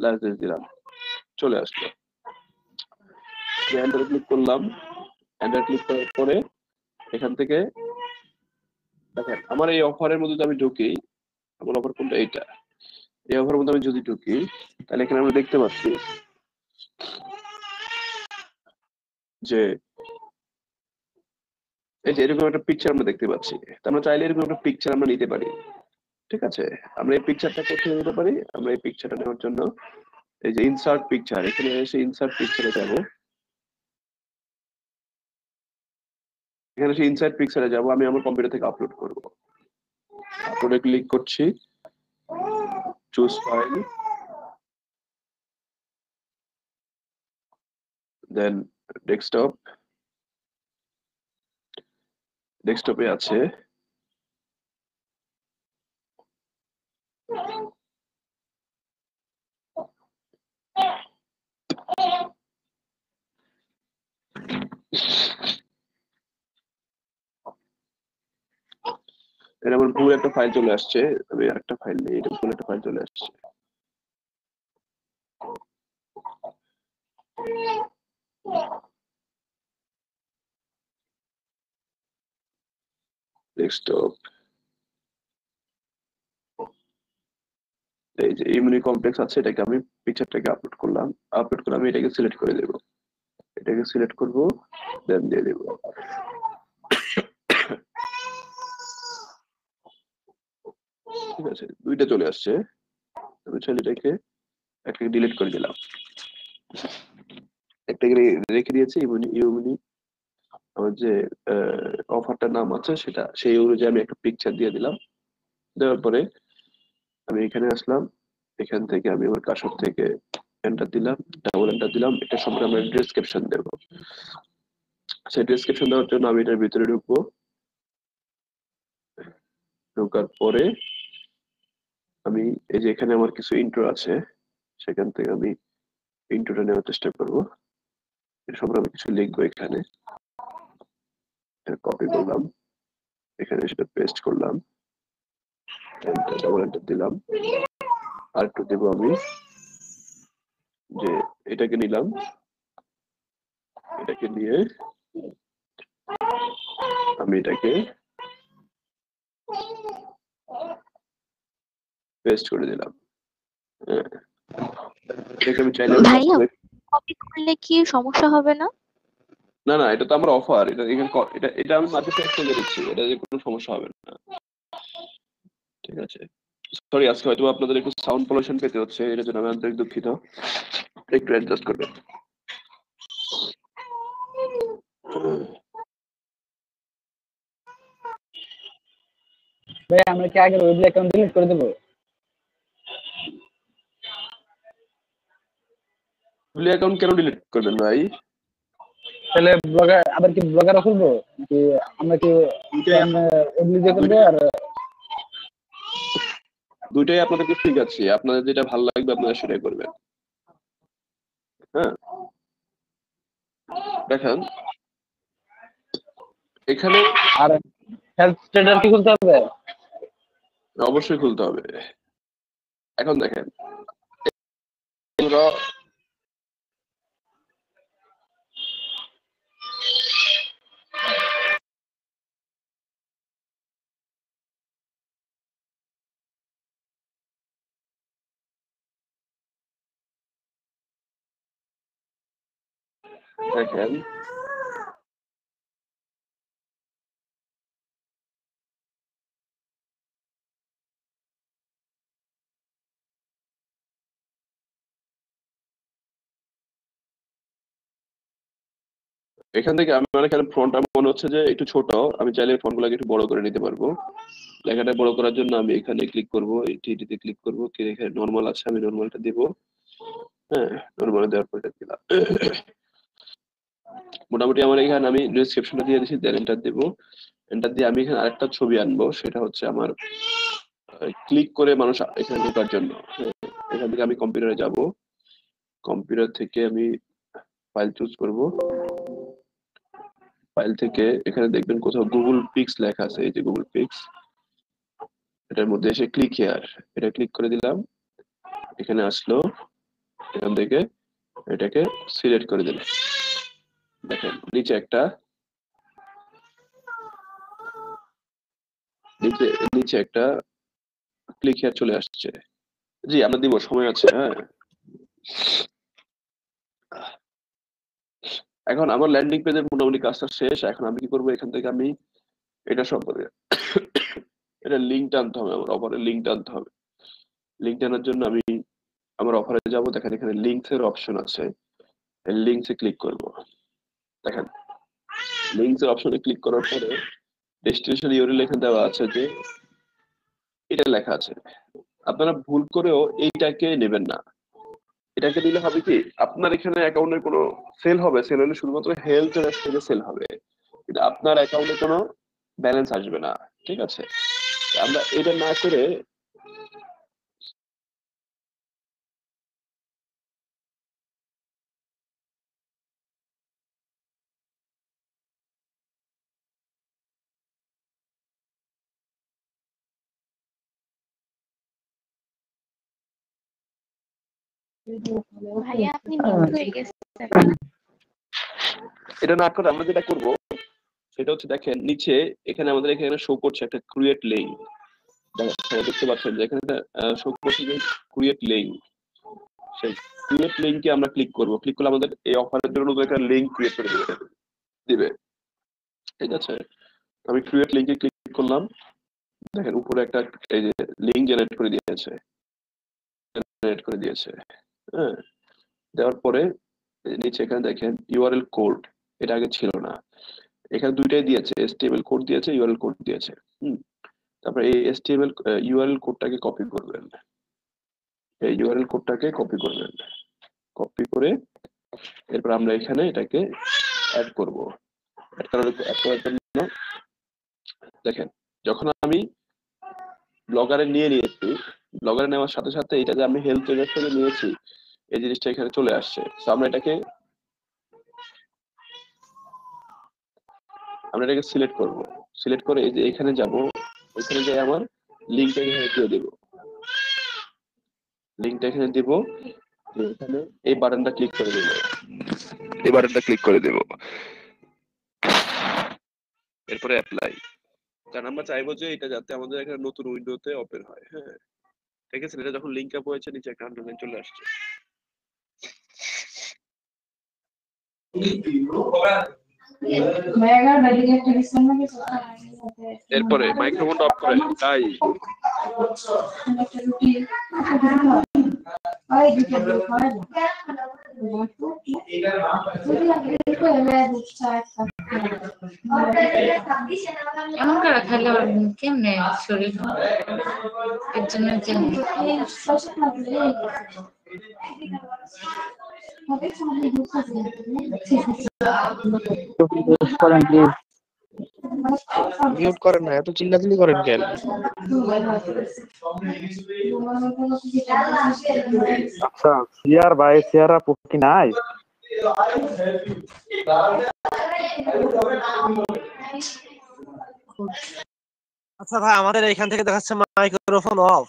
লার্জেস দিলাম, চলে আসলো। এন্টার ক্লিক করলাম। এন্টার ক্লিক করার পরে এখান থেকে দেখেন আমার এই অফারের মধ্যে আমি ঢুকি, আমার অফার কোনটা, এইটা। এই অফারের মধ্যে আমি যদি ঢুকি তাহলে এখানে আমরা দেখতে পাচ্ছি যে এই যে এরকম একটা পিকচার আমরা দেখতে পাচ্ছি। আমরা চাইলে এরকম একটা পিকচার আমরা নিতে পারি। ঠিক আছে, আমরা এই পিকচারটা কোথায় নিতে পারি, আমরা এই পিকচারটা নেওয়ার জন্য এই যে ইনসার্ট পিকচার, এখানে এসে ইনসার্ট পিকচারে যাব। এখানে এসে ইনসার্ট পিকচারে যাব, আমি আমার কম্পিউটার থেকে আপলোড করব। আপলোডে ক্লিক করছি, চুজ ফাইল, দেন ডেস্কটপ। ডেস্কটপে আছে এটা আমার ভুল একটা ফাইল চলে আসছে, আমি আরেকটা ফাইল নেই, এটা ভুল একটা ফাইল চলে আসছে। ডেস্কটপ, এই যে ইমিউনি কমপ্লেক্স আছে, এটাকে আমি পিকচারটাকে আপলোড করলাম। আপলোড করে আমি এটাকে সিলেক্ট করে দেব, এটাকে সিলেক্ট করব, দেন দিয়ে দেব। ঠিক আছে, দুইটা চলে আসছে। আমি চাইলে এটাকে একটা ডিলিট করে দিলাম, একটা রেখে দিয়েছি। ইমিউনি আমার যে অফারটার নাম আছে সেটা, সেই অনুযায়ী আমি একটা পিকচার দিয়ে দিলাম। দেওয়ার পরে আমি এখানে আসলাম, এখান থেকে আমি আমার কার্সর থেকে এন্টার দিলাম, ডাবল এন্টার দিলাম। এটা সম্পর্কে আমরা ডেসক্রিপশন দেব। সেই ডেসক্রিপশন দেওয়ার জন্য আমি এটার ভিতরে ঢুকবো। ঢোকার পরে আমি এই যে এখানে আমার কিছু ইন্ট্রো আছে, সেখান থেকে আমি ইন্ট্রোটা নেওয়ার চেষ্টা করবো। এর সম্পর্কে আমি কিছু লিখবো, এখানে কপি করলাম, এখানে সেটা পেস্ট করলাম, ডাবল এন্টার দিলাম। আর একটু দেব আমি, যে এটাকে নিলাম, এটাকে নিয়ে আমি এটাকে পেস্ট করে দিলাম। এটাকে আমি চাইলে ভাইয়া কপি করলে কি সমস্যা হবে না? না না, এটা তো আমার অফার, এটা এখানে এটা আমি মাঝে পেস্ট করে দিচ্ছি, এটা যে কোনো সমস্যা হবে না। ঠিক আছে, সরি, আজকে হয়তো আপনাদের একটু সাউন্ড পলিউশন পেতে হচ্ছে, এটার জন্য আমি আন্তরিক দুঃখিত, একটু অ্যাডজাস্ট করবেন। ভাই আমরা কি আগের ওয়েব অ্যাকাউন্ট ডিলিট করে দেবো? ওয়েব অ্যাকাউন্ট কেন ডিলিট করবেন ভাই? তাহলে ব্লগার আবার কি ব্লগারও খুলবো কি? আমরা কি ওয়েব করবো? আর দুইটাই আপনাদেরকে ঠিক আছে, আপনাদের যেটা ভালো লাগবে আপনারা সেটাই করবেন। হ্যাঁ, দেখেন এখানে আর হেলথ ট্রেডার কি খুলতে হবে? অবশ্যই খুলতে হবে। এখন দেখেন দেখেন এখান থেকে আমার এখানে ফন্টটা মনে হচ্ছে যে একটু ছোট, আমি চাইলে ফন্টগুলোকে একটু বড় করে নিতে পারবো। লেখাটা বড় করার জন্য আমি এখানে ক্লিক করব, এটিতে ক্লিক করব, কি এখানে নরমাল আছে আমি নরমালটা দেব। হ্যাঁ, নরমাল দেওয়ার পর এটা দিলাম। মোটামুটি আমার এখানে আমি ডেসক্রিপশনটা দিয়ে দিয়েছি, দেন এন্টার দেব। এন্টার দিয়ে আমি এখানে আরেকটা ছবি আনবো, সেটা হচ্ছে আমার ক্লিক করে মানুষ এখানে ঢোকার জন্য। এখান থেকে আমি কম্পিউটারে যাব, কম্পিউটার থেকে আমি ফাইল চুজ করব, ফাইল থেকে এখানে দেখবেন কোথাও গুগল পিক্স লেখা আছে, এই যে গুগল পিক্স, এটার মধ্যে এসে ক্লিক হিয়ার, এটা ক্লিক করে দিলাম, এখানে আসলো, এখান থেকে এটাকে সিলেক্ট করে দিলাম। দেখেন নিচে একটা নিচে একটা ক্লিক হিয়ার চলে আসছে। জি আমরা দিব, সময় আছে। হ্যাঁ, এখন আমার ল্যান্ডিং পেজের মোটামুটি কাজটা শেষ। এখন আমি কি করবো, এখান থেকে আমি এটা সম্পর্কে এটা লিঙ্ক টানতে হবে, আমার অফারের লিঙ্ক টানতে হবে। লিঙ্ক টানার জন্য আমি আমার অফারে যাব, দেখেন এখানে লিঙ্কস এর অপশন আছে, এই লিঙ্কস এ ক্লিক করব। দেখেন লিঙ্কস এর অপশনে ক্লিক করার পরে ডেস্টিনেশন ইউআরএল এখানে দেওয়া আছে, যে এটা লেখা আছে। আপনারা ভুল করেও এইটাকে নেবেন না, এটাকে দিলে হবে কি আপনার এখানে অ্যাকাউন্টের কোনো সেল হবে, সেল হলে শুধুমাত্র হেলথ থেকে সেল হবে, কিন্তু আপনার অ্যাকাউন্টে কোনো ব্যালেন্স আসবে না। ঠিক আছে, আমরা এটা না করে ভাইয়া আপনি মিউট হয়ে গেছেন। এটা না করে আমরা যেটা করব সেটা হচ্ছে, দেখেন নিচে এখানে আমাদের এখানে শো করছে একটা ক্রিয়েট লিংক, দেখতে পাচ্ছেন যে এখানে শো করছে যে ক্রিয়েট লিংক। সেই ক্রিয়েট লিংকে আমরা ক্লিক করব, ক্লিক করলে আমাদের এই অফারের জন্য একটা লিংক ক্রিয়েট করে দিবে। ঠিক আছে, আমি ক্রিয়েট লিংকে ক্লিক করলাম, দেখেন উপরে একটা এই যে লিংক জেনারেট করে দিয়েছে। হ্যাঁ, দেওয়ার পরে নিচে এখানে দেখেন ইউআরএল কোড, এটা আগে ছিল না, এখানে দুইটাই দিয়েছে, এসটিএমএল কোড দিয়েছে, ইউআরএল কোড দিয়েছে। তারপরে এই এসটিএমএল ইউআরএল কোডটাকে কপি করবেন, এই ইউআরএল কোডটাকে কপি করবেন, কপি করে এরপর আমরা এখানে এটাকে অ্যাড করব। অ্যাড করার জন্য দেখেন যখন আমি ব্লগারে নিয়েছি, ব্লগারে নেওয়ার সাথে সাথে এটা যে আমি হেলথ ট্রেডার থেকে নিয়েছি এই জিনিসটা এখানে চলে আসছে। তো আমরা এটাকে সিলেক্ট করব, সিলেক্ট করে এই যে এখানে যাব, এখানে যাই আমার লিংকটা এখানে দিয়ে দেব, লিংকটা এখানে দেব, এখানে এই বাটনটা ক্লিক করে দেব, এই বাটনটা ক্লিক করে দেব, এরপরে অ্যাপ্লাই। কারণ আমরা চাইবো যে এটা যাতে আমাদের এখানে নতুন উইন্ডোতে ওপেন হয়। হ্যাঁ, ঠিক আছে, এটা যখন লিংক আপ হয়েছে নিচে একটা আন্ডারলাইন চলে আসছে। এরপরে মাইক্রোফোনটা অফ করে, তাই এমন করে খেলে কেমনে শরীর এর জন্য করেন প্লিজ। মিউট করেন না, এত চিল্লাচিল্লি করেন কেন? আচ্ছা সিয়ার ভাই সিয়ারা পুকি নাই আচ্ছা ভাই আমাদের এখান থেকে দেখাচ্ছে মাইক্রোফোন অফ।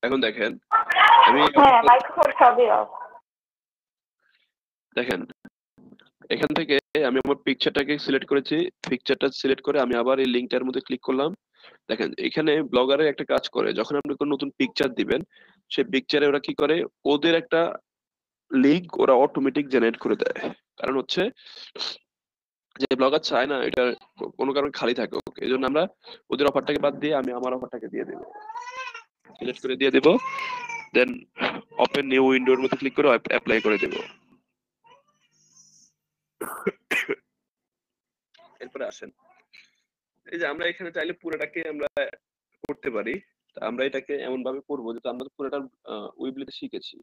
এখন দেখেন আমি মাইক্রোফোন সবই অফ। দেখেন এখান থেকে আমি আমার পিকচারটাকে সিলেক্ট করেছি, পিকচারটা সিলেক্ট করে আমি আবার এই লিংকটার মধ্যে ক্লিক করলাম। দেখেন এখানে ব্লগারে একটা কাজ করে, যখন আপনি কোনো নতুন পিকচার দিবেন সেই পিকচারে ওরা কি করে, ওদের একটা লিংক ওরা অটোমেটিক জেনারেট করে দেয়। কারণ হচ্ছে যে ব্লগার চায় না এটা কোনো কারণে খালি থাকে, এই জন্য আমরা ওদের অফারটাকে বাদ দিয়ে আমি আমার অফারটাকে দিয়ে দেবো, সিলেক্ট করে দিয়ে দেবো, দেন ওপেন নিউ উইন্ডোর মধ্যে ক্লিক করে অ্যাপ্লাই করে দেবো। এরপরে আসেন এই যে আমরা এখানে চাইলে পুরোটাকে আমরা করতে পারি। আমরা এটাকে এমন ভাবে করবো যেটা আমরা পুরোটা উইবলিতে শিখেছি।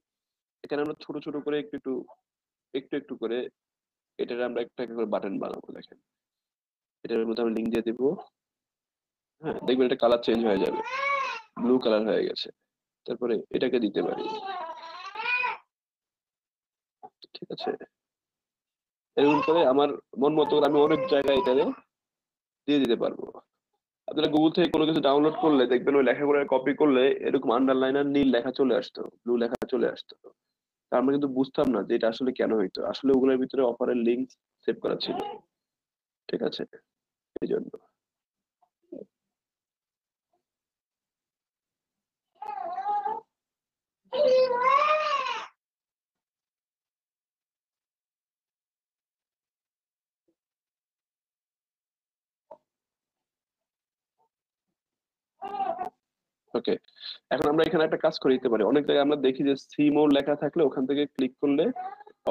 এখানে আমরা ছোট ছোট করে একটু একটু করে এটার আমরা একটা করে বাটন বানাবো। দেখেন এটার মধ্যে আমরা লিংক দিয়ে দেবো, হ্যাঁ দেখবেন এটা কালার চেঞ্জ হয়ে যাবে, ব্লু কালার হয়ে গেছে। তারপরে এটাকে দিতে পারি, ঠিক আছে। এরকম করে আমার মন মতো আমি অনেক জায়গায় এটা দিয়ে দিতে পারবো। আপনারা গুগল থেকে কোনো কিছু ডাউনলোড করলে দেখবেন ওই লেখাগুলো কপি করলে এরকম আন্ডারলাইন আর নীল লেখা চলে আসতো, ব্লু লেখা চলে আসতো। আমরা কিন্তু বুঝতাম না যে এটা আসলে কেন হইতো, আসলে ওগুলোর ভিতরে অফারের লিংক সেভ করা ছিল, ঠিক আছে। এই জন্য ওকে, এখন আমরা এখানে একটা কাজ করে দিতে পারি। অনেক জায়গায় আমরা দেখি যে সি মোর লেখা থাকলে ওখান থেকে ক্লিক করলে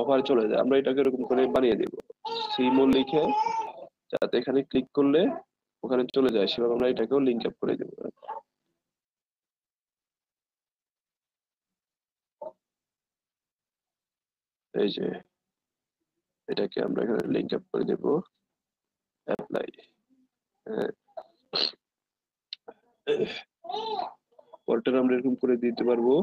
অফার চলে যায়। আমরা এটাকে এরকম করে বানিয়ে দেব, সি মোর লিখে যাতে এখানে ক্লিক করলে ওখানে চলে যায়, সেভাবে আমরা এটাকেও লিংক আপ করে দেব। এই যে এটাকে আমরা এখানে লিংক আপ করে দেব, অ্যাপ্লাই। পরটা আমরা এরকম করে দিতে পারবো।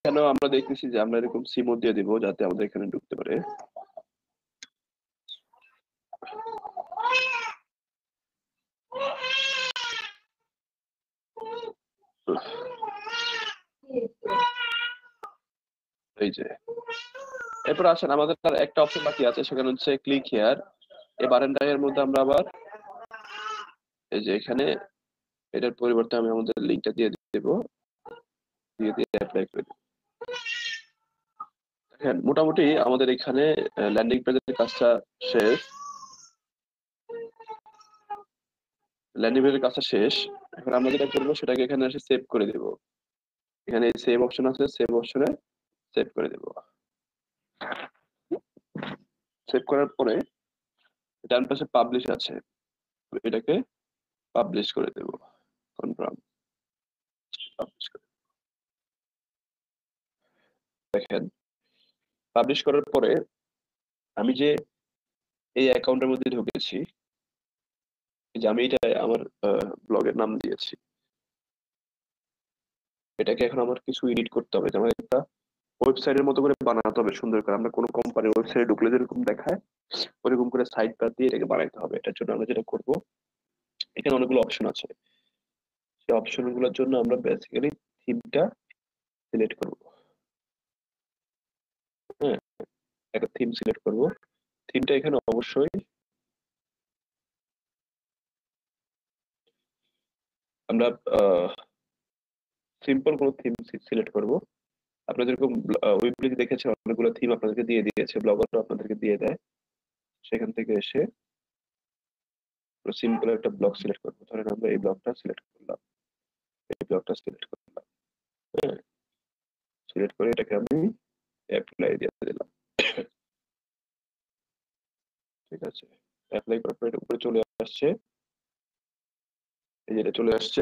এখানেও আমরা দেখতেছি যে আমরা এরকম সিমো দিয়ে দিব যাতে আমাদের এখানে ঢুকতে পারে। এই যে এরপর আসেন আমাদের তার একটা অপশন বাকি আছে, সেখানে হচ্ছে ক্লিক হিয়ার। এই বারান্দায়ের মধ্যে আমরা আবার এই যে এখানে এটার পরিবর্তে আমি আমাদের লিংকটা দিয়ে দেব, দিয়ে অ্যাপ্লাই করে দেব। দেখেন মোটামুটি আমাদের এখানে ল্যান্ডিং পেজের কাজটা শেষ, ল্যান্ডিং পেজের কাজটা শেষ। এখন আমরা যেটা করবো সেটাকে এখানে এসে সেভ করে দেব। এখানে সেভ অপশন আছে, সেভ অপশনে সেভ করে দেব। সেভ করার পরে ডান পাশে পাবলিশ আছে, এটাকে পাবলিশ করে দেব, কনফার্ম পাবলিশ করে। দেখেন পাবলিশ করার পরে আমি যে এই অ্যাকাউন্টের মধ্যে ঢুকেছি, এই যে আমি এটা আমার ব্লগের নাম দিয়েছি, এটাকে এখন আমার কিছু এডিট করতে হবে। যেমন একটা ওয়েবসাইটের মতো করে বানাতে হবে সুন্দর করে। আমরা কোনো কোম্পানির ওয়েবসাইটে ঢুকলে যেরকম দেখায় ওরকম করে সাইড বার দিয়ে এটাকে বানাইতে হবে। এটার জন্য আমরা যেটা করব, এখানে অনেকগুলো অপশন আছে। সেই অপশন গুলোর জন্য আমরা বেসিক্যালি থিমটা সিলেক্ট করব। হ্যাঁ, একটা থিম সিলেক্ট করব। থিমটা এখানে অবশ্যই আমরা সিম্পল কোনো থিম সিলেক্ট করব। আপনারা যেরকম ওয়েবলিতে দেখেছেন অনেকগুলো থিম আপনাদেরকে দিয়ে দিয়েছে, ব্লগারও আপনাদেরকে দিয়ে দেয়। সেখান থেকে এসে সিম্পল একটা ব্লগ সিলেক্ট করবো। ধরেন আমরা এই ব্লগটা সিলেক্ট করলাম, এই ব্লগটা সিলেক্ট করলাম। হ্যাঁ, সিলেক্ট করে এটাকে আমি অ্যাপ্লাই দিয়ে দিলাম। ঠিক আছে, অ্যাপ্লাই করার পর এটা উপরে চলে আসছে, এই যে এটা চলে আসছে।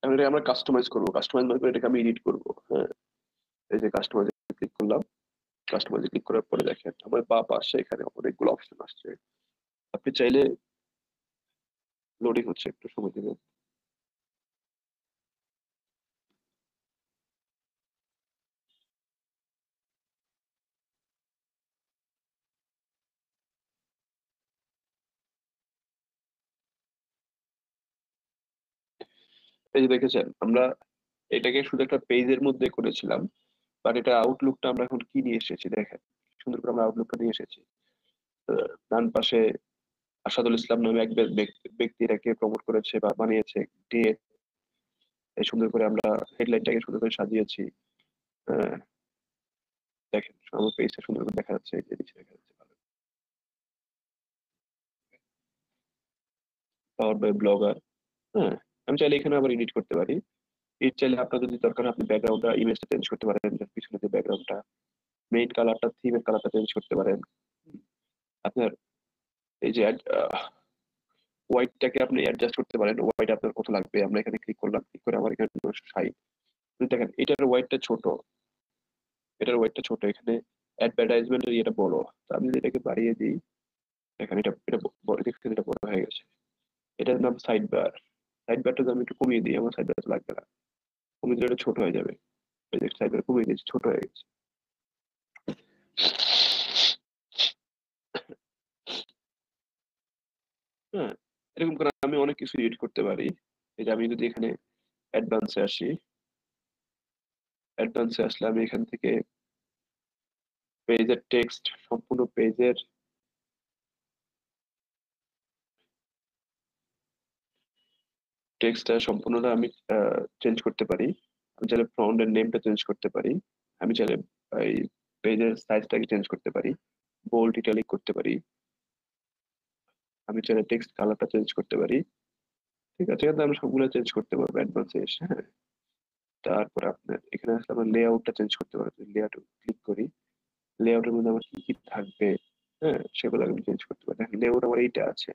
এখন এটা আমরা কাস্টমাইজ করবো, কাস্টমাইজ করে এটাকে আমি এডিট করবো। হ্যাঁ, এই যে কাস্টমাইজে ক্লিক করলাম, কাস্টমাইজে ক্লিক করার পরে দেখেন আমার বাঁ পাশে এখানে অনেকগুলো অপশন আসছে। আপনি চাইলে, লোডিং হচ্ছে একটু সময় দিবেন। এই যে দেখেছেন আমরা এটাকে শুধু একটা পেজের মধ্যে করেছিলাম, বাট এটা আউটলুকটা আমরা এখন কি নিয়ে এসেছি দেখেন, সুন্দর করে আমরা আউটলুকটা নিয়ে এসেছি। ডান পাশে আসাদুল ইসলাম নামে এক ব্যক্তি এটাকে প্রমোট করেছে বা বানিয়েছে দিয়ে এই সুন্দর করে আমরা হেডলাইনটাকে সুন্দর করে সাজিয়েছি। আহ, দেখেন আমার পেজটা সুন্দর করে দেখা যাচ্ছে, এই যে নিচে দেখা যাচ্ছে পাওয়ার বাই ব্লগার। হ্যাঁ, আমি চাইলে এখানে আবার এডিট করতে পারি। এর চাইলে আপনার যদি দরকার হয় আপনি ব্যাকগ্রাউন্ডটা ইমেজটা চেঞ্জ করতে পারেন, যে পিছনে যে ব্যাকগ্রাউন্ডটা মেইন কালারটা থিমের কালারটা চেঞ্জ করতে পারেন। আপনার এই যে হোয়াইটটাকে আপনি অ্যাডজাস্ট করতে পারেন, হোয়াইট আপনার কত লাগবে। আমরা এখানে ক্লিক করলাম, ক্লিক করে আমার এখানে 60। দেখেন এটার হোয়াইটটা ছোট, এটার ওয়েটটা ছোট, এখানে অ্যাডভার্টাইজমেন্টের ইয়েটা বড়। তো আমি যদি এটাকে বাড়িয়ে দিই, দেখেন এটা এটা দেখতে এটা বড় হয়ে গেছে। এটার নাম সাইড বার। সাইড বারটা যদি আমি একটু কমিয়ে দিই, আমার সাইড বার লাগবে না, কমিয়ে দিলে এটা ছোট হয়ে যাবে। এই যে সাইড বার কমিয়ে দিয়েছি, ছোট হয়ে গেছে। হ্যাঁ, এরকম করে আমি অনেক কিছু এডিট করতে পারি। এই যে আমি যদি এখানে অ্যাডভান্সে আসি, অ্যাডভান্সে আসলে আমি এখান থেকে পেজের টেক্সট, সম্পূর্ণ পেজের টেক্সটটা সম্পূর্ণটা আমি চেঞ্জ করতে পারি। আমি চাইলে ফন্টের নেমটা চেঞ্জ করতে পারি, আমি চাইলে এই পেজের সাইজটাকে চেঞ্জ করতে পারি, বোল্ড ইটালিক করতে পারি, আমি চাইলে টেক্সট কালারটা চেঞ্জ করতে পারি। ঠিক আছে, এখানে আমি সবগুলো চেঞ্জ করতে পারবো অ্যাডভান্সে এসে। হ্যাঁ, তারপরে আপনার এখানে আসলে আমরা লেআউটটা চেঞ্জ করতে পারবো। লেআউট ক্লিক করি, লেআউটের মধ্যে আমার কি কি থাকবে, হ্যাঁ সেগুলো আমি চেঞ্জ করতে পারি। দেখেন লেআউট আমার এইটা আছে,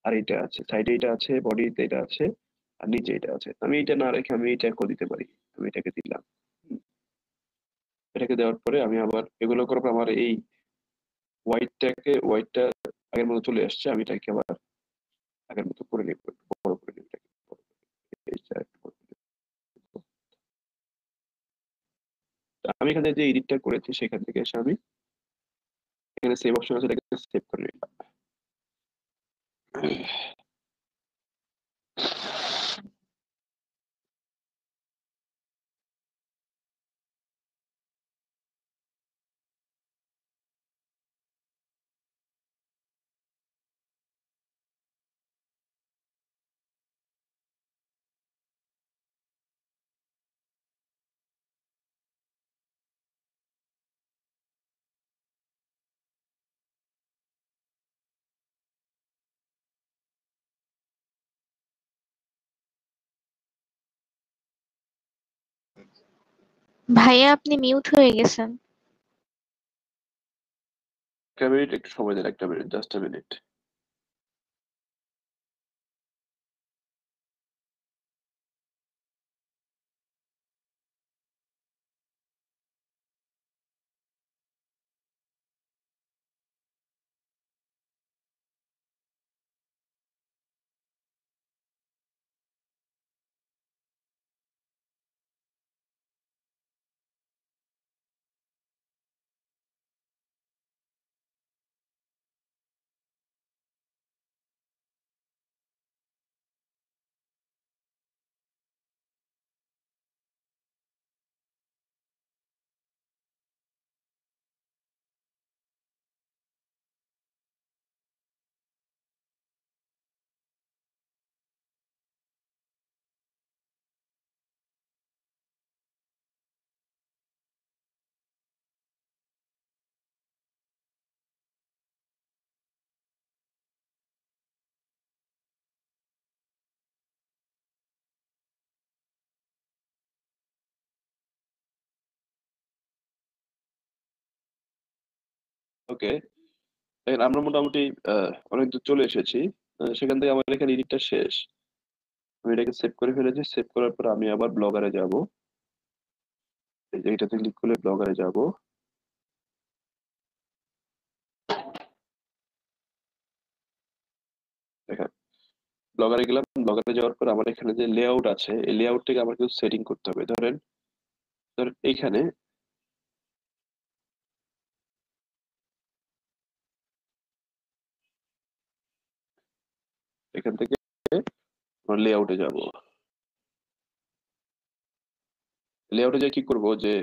আর এটা আছে, সাইডে এটা আছে, বডিতে এটা আছে, আর নিচে এটা আছে। আমি এটা না রেখে আমি এটা করে দিতে পারি, আমি এটাকে দিলাম। এটাকে দেওয়ার পরে আমি আবার এগুলো করার পর আমার এই হোয়াইটটা আগের মতো চলে আসছে। আমি এটাকে আবার আগের মতো করে নিব, বড় করে নিব এটাকে, বড় করে নিব। এইটা একটু বড় করে নিব। তা আমি এখানে যে এডিটটা করেছি সেখান থেকে এসে আমি এখানে সেভ অপশন আছে, এটাকে সেভ করে নিলাম। ভাইয়া আপনি মিউট হয়ে গেছেন। একটা মিনিট, একটু সময় দেন, একটা মিনিট, জাস্ট আ মিনিট। ওকে, দেখেন আমরা মোটামুটি অনেক দূর চলে এসেছি। সেখান থেকে আমার এখানে এডিটটা শেষ। আমি এটাকে সেভ করে ফেলেছি। সেভ করার পর আমি আবার ব্লগারে যাব। এই যে এটাতে ক্লিক করলে ব্লগারে যাব। দেখেন ব্লগারে গেলাম। ব্লগারে যাওয়ার পর আমার এখানে যে লেআউট আছে, এই লেআউটটাকে আমার কিছু সেটিং করতে হবে। ধরেন ধরেন এইখানে এখান থেকে লেআউটে যাব। লেআউটে যাই কি করব যে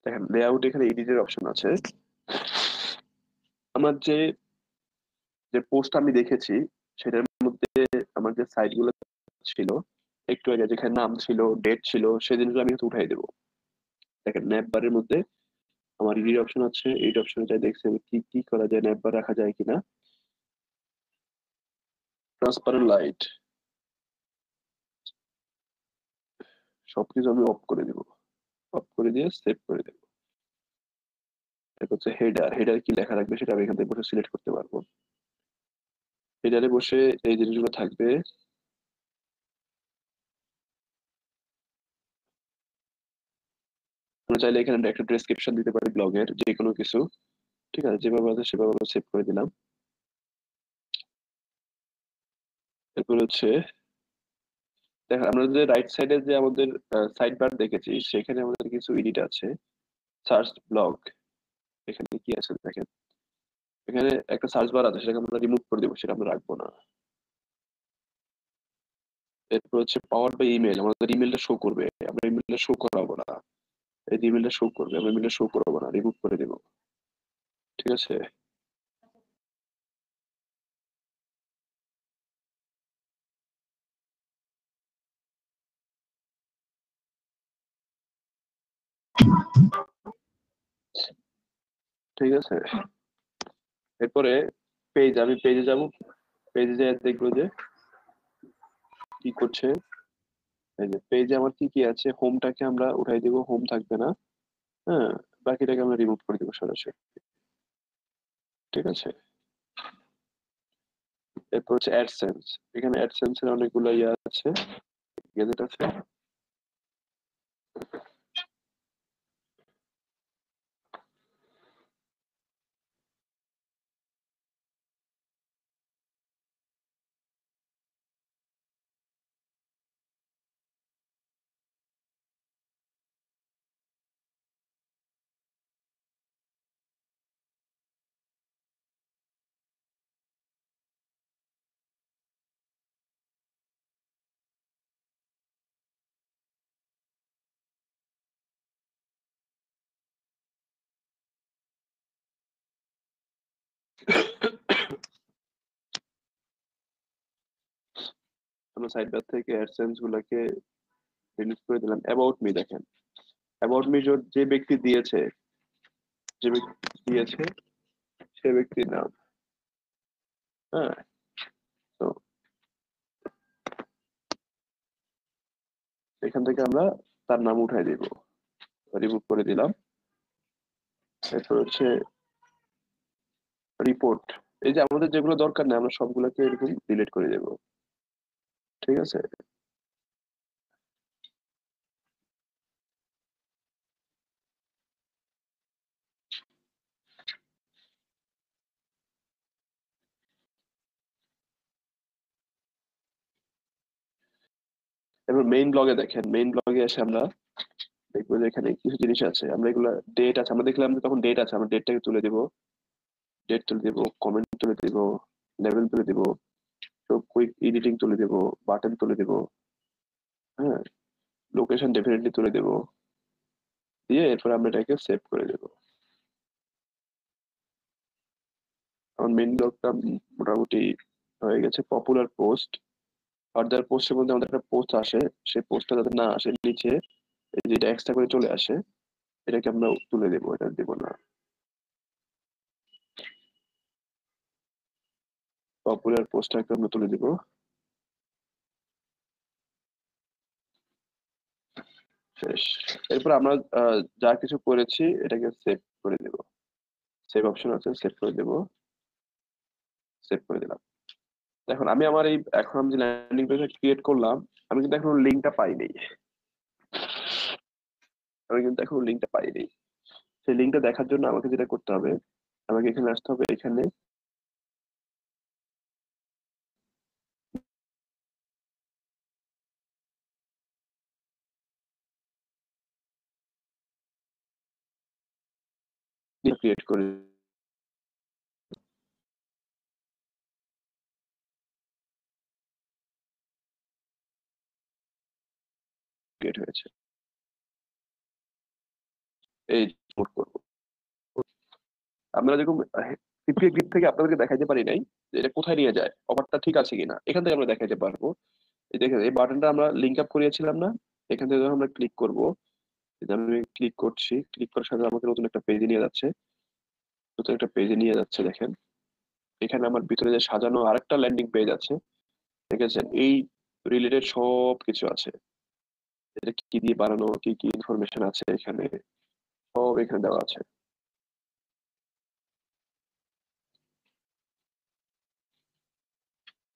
দেখেন লেআউট এখানে এডিটের অপশন আছে। আমার যে যে পোস্ট আমি দেখেছি সেটার মধ্যে আমার যে সাইট গুলো ছিল একটু আগে, যেখানে নাম ছিল, ডেট ছিল, সেই জিনিসগুলো আমি হয়তো উঠাই দেবো। দেখেন ন্যাপ বারের মধ্যে আমার এডিট অপশন আছে। এই অপশনে যাই দেখছি আমি কি কি করা যায়, ন্যাপ বার রাখা যায় কিনা। ট্রান্সপারেন্ট লাইট সবকিছু আমি অফ করে দিব। অফ করে দিয়ে সেভ করে দেবো। এরপর হচ্ছে হেডার। হেডার কি লেখা রাখবে সেটা আমি এখান থেকে বসে সিলেক্ট করতে পারবো। হেডারে বসে এই জিনিসগুলো থাকবে। আমরা চাইলে এখানে একটা ডেসক্রিপশন দিতে পারি ব্লগের যে কোনো কিছু। ঠিক আছে, যেভাবে আছে সেভাবে আমরা সেভ করে দিলাম। এরপর হচ্ছে দেখেন আমরা যে রাইট সাইডে যে আমাদের সাইড বার দেখেছি সেখানে আমাদের কিছু এডিট আছে। সার্চ ব্লগ, এখানে কি আছে দেখেন। এখানে একটা সার্চ বার আছে, সেটাকে আমরা রিমুভ করে দেবো, সেটা আমরা রাখবো না। এরপর হচ্ছে পাওয়ার বাই ইমেল, আমাদের ইমেলটা শো করবে, আমরা ইমেলটা শো করাবো না। এই ইমেলটা শো করবে, আমরা ইমেলটা শো করাবো না, রিমুভ করে দেবো। ঠিক আছে, ঠিক আছে। এরপরে পেজ, আমি পেজে যাব। পেজে যেয়ে দেখবো যে কি করছে। এই যে পেজে আমার কি কি আছে, হোমটাকে আমরা উঠাই দিব, হোম থাকবে না। হ্যাঁ, বাকিটাকে আমরা রিমুভ করে দিব সরাসরি। ঠিক আছে, এরপর হচ্ছে অ্যাডসেন্স। এখানে অ্যাডসেন্স এর অনেকগুলো ইয়ে আছে, গেজেট আছে। আমরা সাইড বার থেকে অ্যাডসেন্স গুলাকে ডিলিট করে দিলাম। অ্যাবাউট মি দেখেন, অ্যাবাউট মি যে ব্যক্তি দিয়েছে, যে ব্যক্তি দিয়েছে সে ব্যক্তির নাম। হ্যাঁ, তো এখান থেকে আমরা তার নাম উঠাই দিব, রিমুভ করে দিলাম। এরপর হচ্ছে রিপোর্ট, এই যে আমাদের যেগুলো দরকার নেই আমরা সবগুলোকে এরকম ডিলিট করে দেব, ঠিক আছে। এবার মেইন ব্লগে দেখেন, মেইন ব্লগে এসে আমরা দেখবো যে এখানে কিছু জিনিস আছে, আমরা এগুলা ডেট আছে, আমরা দেখলাম যে তখন ডেট আছে, আমরা ডেটটাকে তুলে দিব, ডেট তুলে দিব, কমেন্ট তুলে দিব, লেভেল তুলে দিব, তো কুইক এডিটিং তুলে দিব, বাটন তুলে দিব, হ্যাঁ, লোকেশন ডেফিনেটলি তুলে দিব, দিয়ে এরপর আমরা এটাকে সেভ করে দেব। আমার মেইন ব্লগটা মোটামুটি হয়ে গেছে। পপুলার পোস্ট, ফার্দার পোস্টের মধ্যে আমাদের একটা পোস্ট আসে, সেই পোস্টটা যাতে না আসে নিচে এই যে এটা এক্সট্রা করে চলে আসে, এটাকে আমরা তুলে দেবো, এটা দেবো না। পপুলার পোস্টটাকে আমরা তুলে দিব, শেষ। এরপর আমরা যা কিছু করেছি এটাকে সেভ করে দেব, সেভ অপশন আছে, সেভ করে দেব, সেভ করে দিলাম। এখন আমি আমার এই এখন আমি যে ল্যান্ডিং পেজটা ক্রিয়েট করলাম, আমি কিন্তু এখন লিঙ্কটা পাইনি, আমি কিন্তু এখন লিঙ্কটা পাইনি। সেই লিঙ্কটা দেখার জন্য আমাকে যেটা করতে হবে, আমাকে এখানে আসতে হবে, এখানে ক্রিয়েট করে ক্রিয়েট হয়েছে, এই নোট করব। আমরা যেরকম সিপিএ গ্রিড থেকে আপনাদেরকে দেখাইতে পারি নাই যে এটা কোথায় নিয়ে যায়, অফারটা ঠিক আছে কিনা, এখান থেকে আমরা দেখাইতে পারবো। এই দেখেন এই বাটনটা আমরা লিঙ্ক আপ করিয়েছিলাম না, এখান থেকে যখন আমরা ক্লিক করব, আমি ক্লিক করছি, ক্লিক করার সাথে আমাকে নতুন একটা পেজে নিয়ে যাচ্ছে, নতুন একটা পেজে নিয়ে যাচ্ছে। দেখেন এখানে আমার ভিতরে যে সাজানো আরেকটা ল্যান্ডিং পেজ আছে, দেখেছেন এই রিলেটেড সব কিছু আছে, এটা কি দিয়ে বানানো, কি কি ইনফরমেশন আছে এখানে, সব এখানে দেওয়া আছে।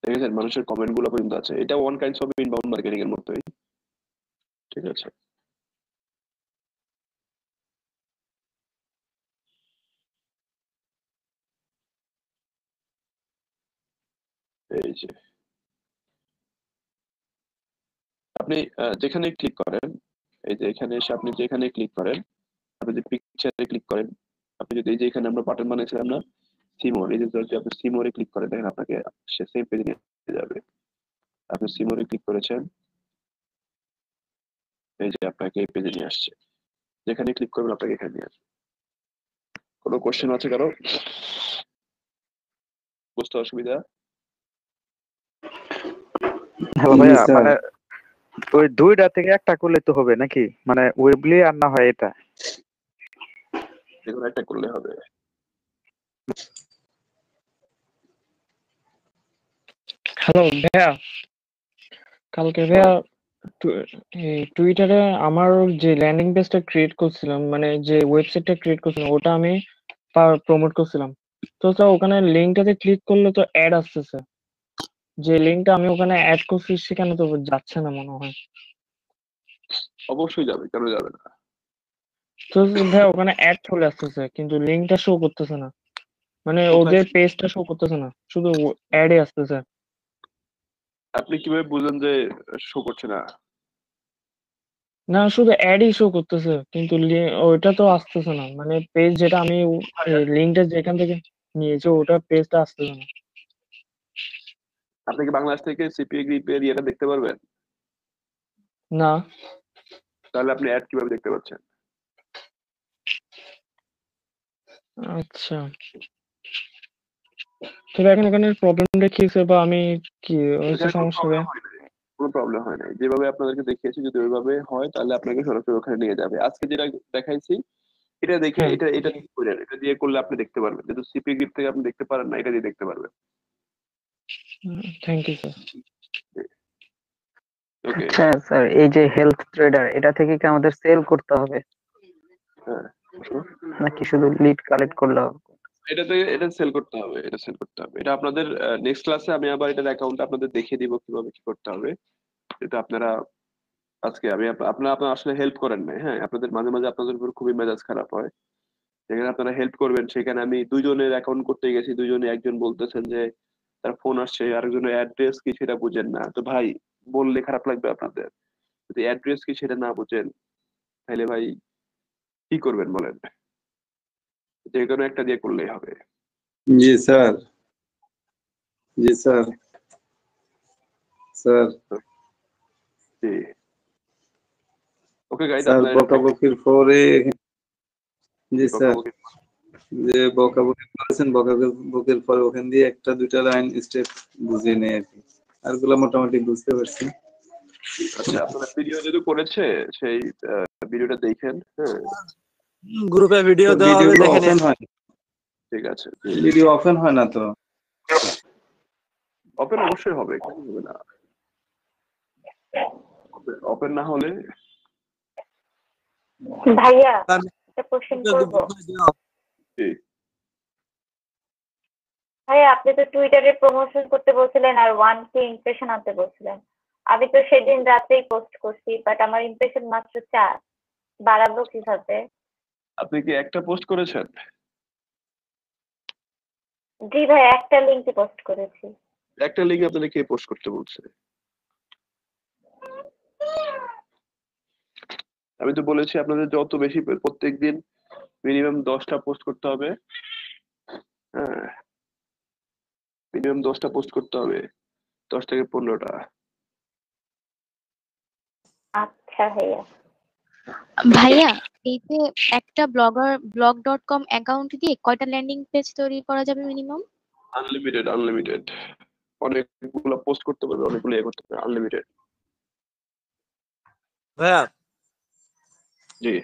দেখেছেন মানুষের কমেন্ট গুলো পর্যন্ত আছে, এটা one kinds of inbound marketing এর মতোই, ঠিক আছে। এই যে আপনি যেখানে ক্লিক করেন, এই যে এখানে এসে আপনি যেখানে ক্লিক করেন, আপনি যদি পিকচারে ক্লিক করেন, আপনি যদি এই যে এখানে আমরা বাটন বানিয়েছিলাম না সিমোর, এই যে যদি আপনি সিমোরে ক্লিক করেন, দেখেন আপনাকে সে সেম পেজে নিয়ে যাবে। আপনি সিমোরে ক্লিক করেছেন, এই যে আপনাকে এই পেজে নিয়ে আসছে, যেখানে ক্লিক করবেন আপনাকে এখানে নিয়ে আসবে। কোনো কোশ্চেন আছে কারো, বুঝতে অসুবিধা? হ্যালো ভাইয়া, মানে ওই দুইটা থেকে একটা করলে তো হবে নাকি, মানে ওয়েবলি আর না হয় এটা? যেকোনো একটা করলে হবে। হ্যালো ভাইয়া, কালকে ভাইয়া টুইটারে আমার যে ল্যান্ডিং পেজটা ক্রিয়েট করছিলাম, মানে যে ওয়েবসাইটটা ক্রিয়েট করছিলাম, ওটা আমি প্রমোট করছিলাম। তো স্যার ওখানে লিঙ্কটাতে ক্লিক করলে তো অ্যাড আসতেছে, যে লিঙ্কটা আমি ওখানে অ্যাড করছি সেখানে তো যাচ্ছে না মনে হয়। অবশ্যই যাবে, কেন যাবে না? তো ভাইয়া ওখানে অ্যাড চলে আসতেছে কিন্তু লিঙ্কটা শো করতেছে না, মানে ওদের পেজটা শো করতেছে না, শুধু অ্যাডে আসতেছে। আপনি কিভাবে বুঝলেন যে শো করছে না? না, শুধু অ্যাডই শো করতেছে কিন্তু ওইটা তো আসতেছে না, মানে পেজ যেটা আমি লিঙ্কটা যেখান থেকে নিয়েছি ওটা পেজটা আসতেছে না। আপনি কি বাংলাদেশ থেকে সিপিএ গ্রিপের ইয়েটা দেখতে পারবেন? না। তাহলে আপনি অ্যাড কিভাবে দেখতে পাচ্ছেন? আচ্ছা, তবে এখন এখানে প্রবলেমটা কি হয়েছে বা আমি কি হয়েছে সমস্যা হবে? কোনো প্রবলেম হয় নাই, যেভাবে আপনাদেরকে দেখিয়েছি যদি ওইভাবে হয় তাহলে আপনাকে সরাসরি ওখানে নিয়ে যাবে। আজকে যেটা দেখাইছি এটা দেখে এটা এটা করেন, এটা দিয়ে করলে আপনি দেখতে পারবেন, যেহেতু সিপিএ গ্রিপ থেকে আপনি দেখতে পারেন না, এটা দিয়ে দেখতে পারবেন। Thank you sir. ওকে আচ্ছা স্যার, এই যে হেলথ ট্রেডার, এটা থেকে কি আমাদের সেল করতে হবে হ্যাঁ নাকি শুধু লিড কালেক্ট করলে হবে? এটা সেল করতে হবে, এটা সেল করতে হবে। এটা আপনাদের নেক্সট ক্লাসে আমি আবার এটার অ্যাকাউন্ট আপনাদের দেখিয়ে দিব কিভাবে কি করতে হবে। এটা আপনারা আজকে আমি আপনারা আসলে হেল্প করেন নাই। হ্যাঁ, আপনাদের মাঝে মাঝে আপনাদের উপর খুবই মেজাজ খারাপ হয়। যেখানে আপনারা হেল্প করবেন সেখানে আমি দুইজনের অ্যাকাউন্ট করতে গেছি, দুইজনে একজন বলতেছেন যে তার ফোন আসছে, আরেকজনের অ্যাড্রেস কি সেটা বুঝেন না। তো ভাই বললে খারাপ লাগবে আপনাদের, যদি অ্যাড্রেস কি সেটা না বুঝেন তাহলে ভাই কি করবেন বলেন? যে কোনো একটা দিয়ে করলেই হবে। জি স্যার, জি স্যার, স্যার জি ওকে গাইড, স্যার আপনারা বকাবকির পরে, জি স্যার, বকাবকি যে বকাবকি করেছেন বকাবকির পরে ওখান দিয়ে একটা দুইটা লাইন স্টেপ বুঝিয়ে নেই আর কি, আরগুলো মোটামুটি বুঝতে পারছি। আচ্ছা, আপনারা ভিডিও যদি করেছে সেই ভিডিওটা দেখেন। হ্যাঁ, গ্রুপে ভিডিও দেওয়া হবে, ভিডিও দেখে ওপেন নিন। হয়, ঠিক আছে। ভিডিও ওপেন হয় না তো? ওপেন অবশ্যই হবে, কেন হবে না? ওপেন না হলে ভাইয়া একটা কোশ্চেন করবো। ভাইয়া আপনি তো টুইটারে প্রমোশন করতে বলছিলেন আর 1K ইমপ্রেশন আনতে বলছিলেন। আমি তো সেদিন রাতেই পোস্ট করছি, বাট আমার ইমপ্রেশন মাত্র 4। বাড়াবো কিভাবে? আপনি কি একটা পোস্ট করেছেন? জি ভাই, একটা লিংকে পোস্ট করেছি। একটা লিঙ্ক আপনাদের কে পোস্ট করতে বলছে? আমি তো বলেছি আপনাদের যত বেশি প্রত্যেকদিন মিনিমাম 10টা পোস্ট করতে হবে। হ্যাঁ, মিনিমাম 10টা পোস্ট করতে হবে, 10 থেকে 15টা। আচ্ছা ভাইয়া। ভাইয়া, এই যে একটা blog.com অ্যাকাউন্ট দিয়ে কয়টা ল্যান্ডিং পেজ তৈরি করা যাবে মিনিমাম? আনলিমিটেড, আনলিমিটেড, অনেকগুলো পোস্ট করতে পারবে, অনেকগুলো করতে পারবে, আনলিমিটেড। ভাইয়া জি,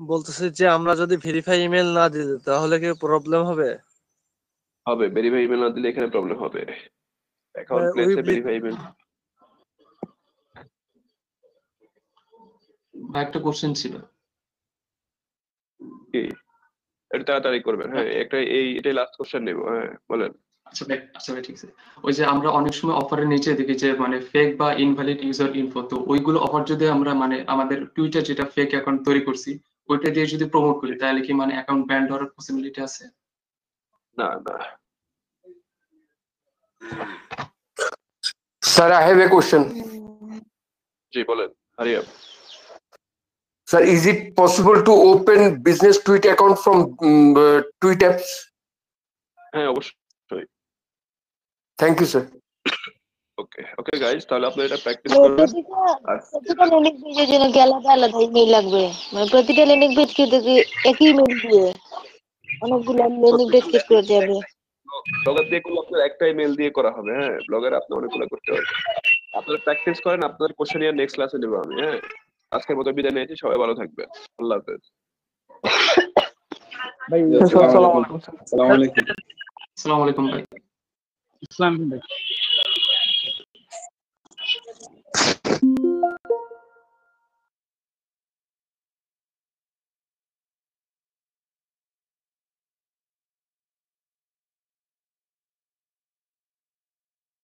বলতেছি যে আমরা যদি ভেরিফাই ইমেল না দিই তাহলে কি প্রবলেম হবে? হবে। ভেরিফাই ইমেল না দিলে এখানে প্রবলেম হবে। অ্যাকাউন্ট প্লেসে ভেরিফাই ইমেল। একটা কোশ্চেন ছিল, কি এটা তাড়াতাড়ি করবেন? হ্যাঁ, এটাই লাস্ট কোশ্চেন নেব। হ্যাঁ বলেন। আচ্ছা ভাই ঠিক আছে। ওই যে আমরা অনেক সময় অফারের নিচে দেখি যে মানে ফেক বা ইনভ্যালিড ইউজার ইনফো, তো ওইগুলো অফার যদি আমরা মানে আমাদের টুইটার যেটা ফেক অ্যাকাউন্ট তৈরি করছি ওইটা দিয়ে যদি প্রমোট করি তাহলে কি মানে অ্যাকাউন্ট ব্যান্ড হওয়ার পসিবিলিটি আছে? না না। Sir, I have a question. জি বলেন, hurry up. Sir, is it possible to open business tweet account from tweet apps? হ্যাঁ অবশ্যই। Thank you, sir. Okay okay guys, তাহলে আপনারা এটা প্র্যাকটিস করবেন। প্রতিটা ল্যান্ডিং পেজের জন্য কি আলাদা আলাদা ইমেল লাগবে? মানে প্রতিটা ল্যান্ডিং পেজ কি একই ইমেল দিয়ে অনেকগুলো ল্যান্ডিং পেজ ক্রিয়েট করে যাবে? ব্লগার দিয়ে করলে আপনার একটা ইমেল দিয়ে করা হবে। হ্যাঁ, ব্লগার আপনি অনেকগুলো করতে পারবেন। আপনারা প্র্যাকটিস করেন, আপনাদের কোশ্চেন নিয়ে নেক্সট ক্লাসে নেব আমি। হ্যাঁ, আজকের মতো বিদায় নিয়েছি, সবাই ভালো থাকবেন। আল্লাহ হাফেজ। আসসালামু আলাইকুম। আসসালামু আলাইকুম ভাই। আসসালামু আলাইকুম ভাই।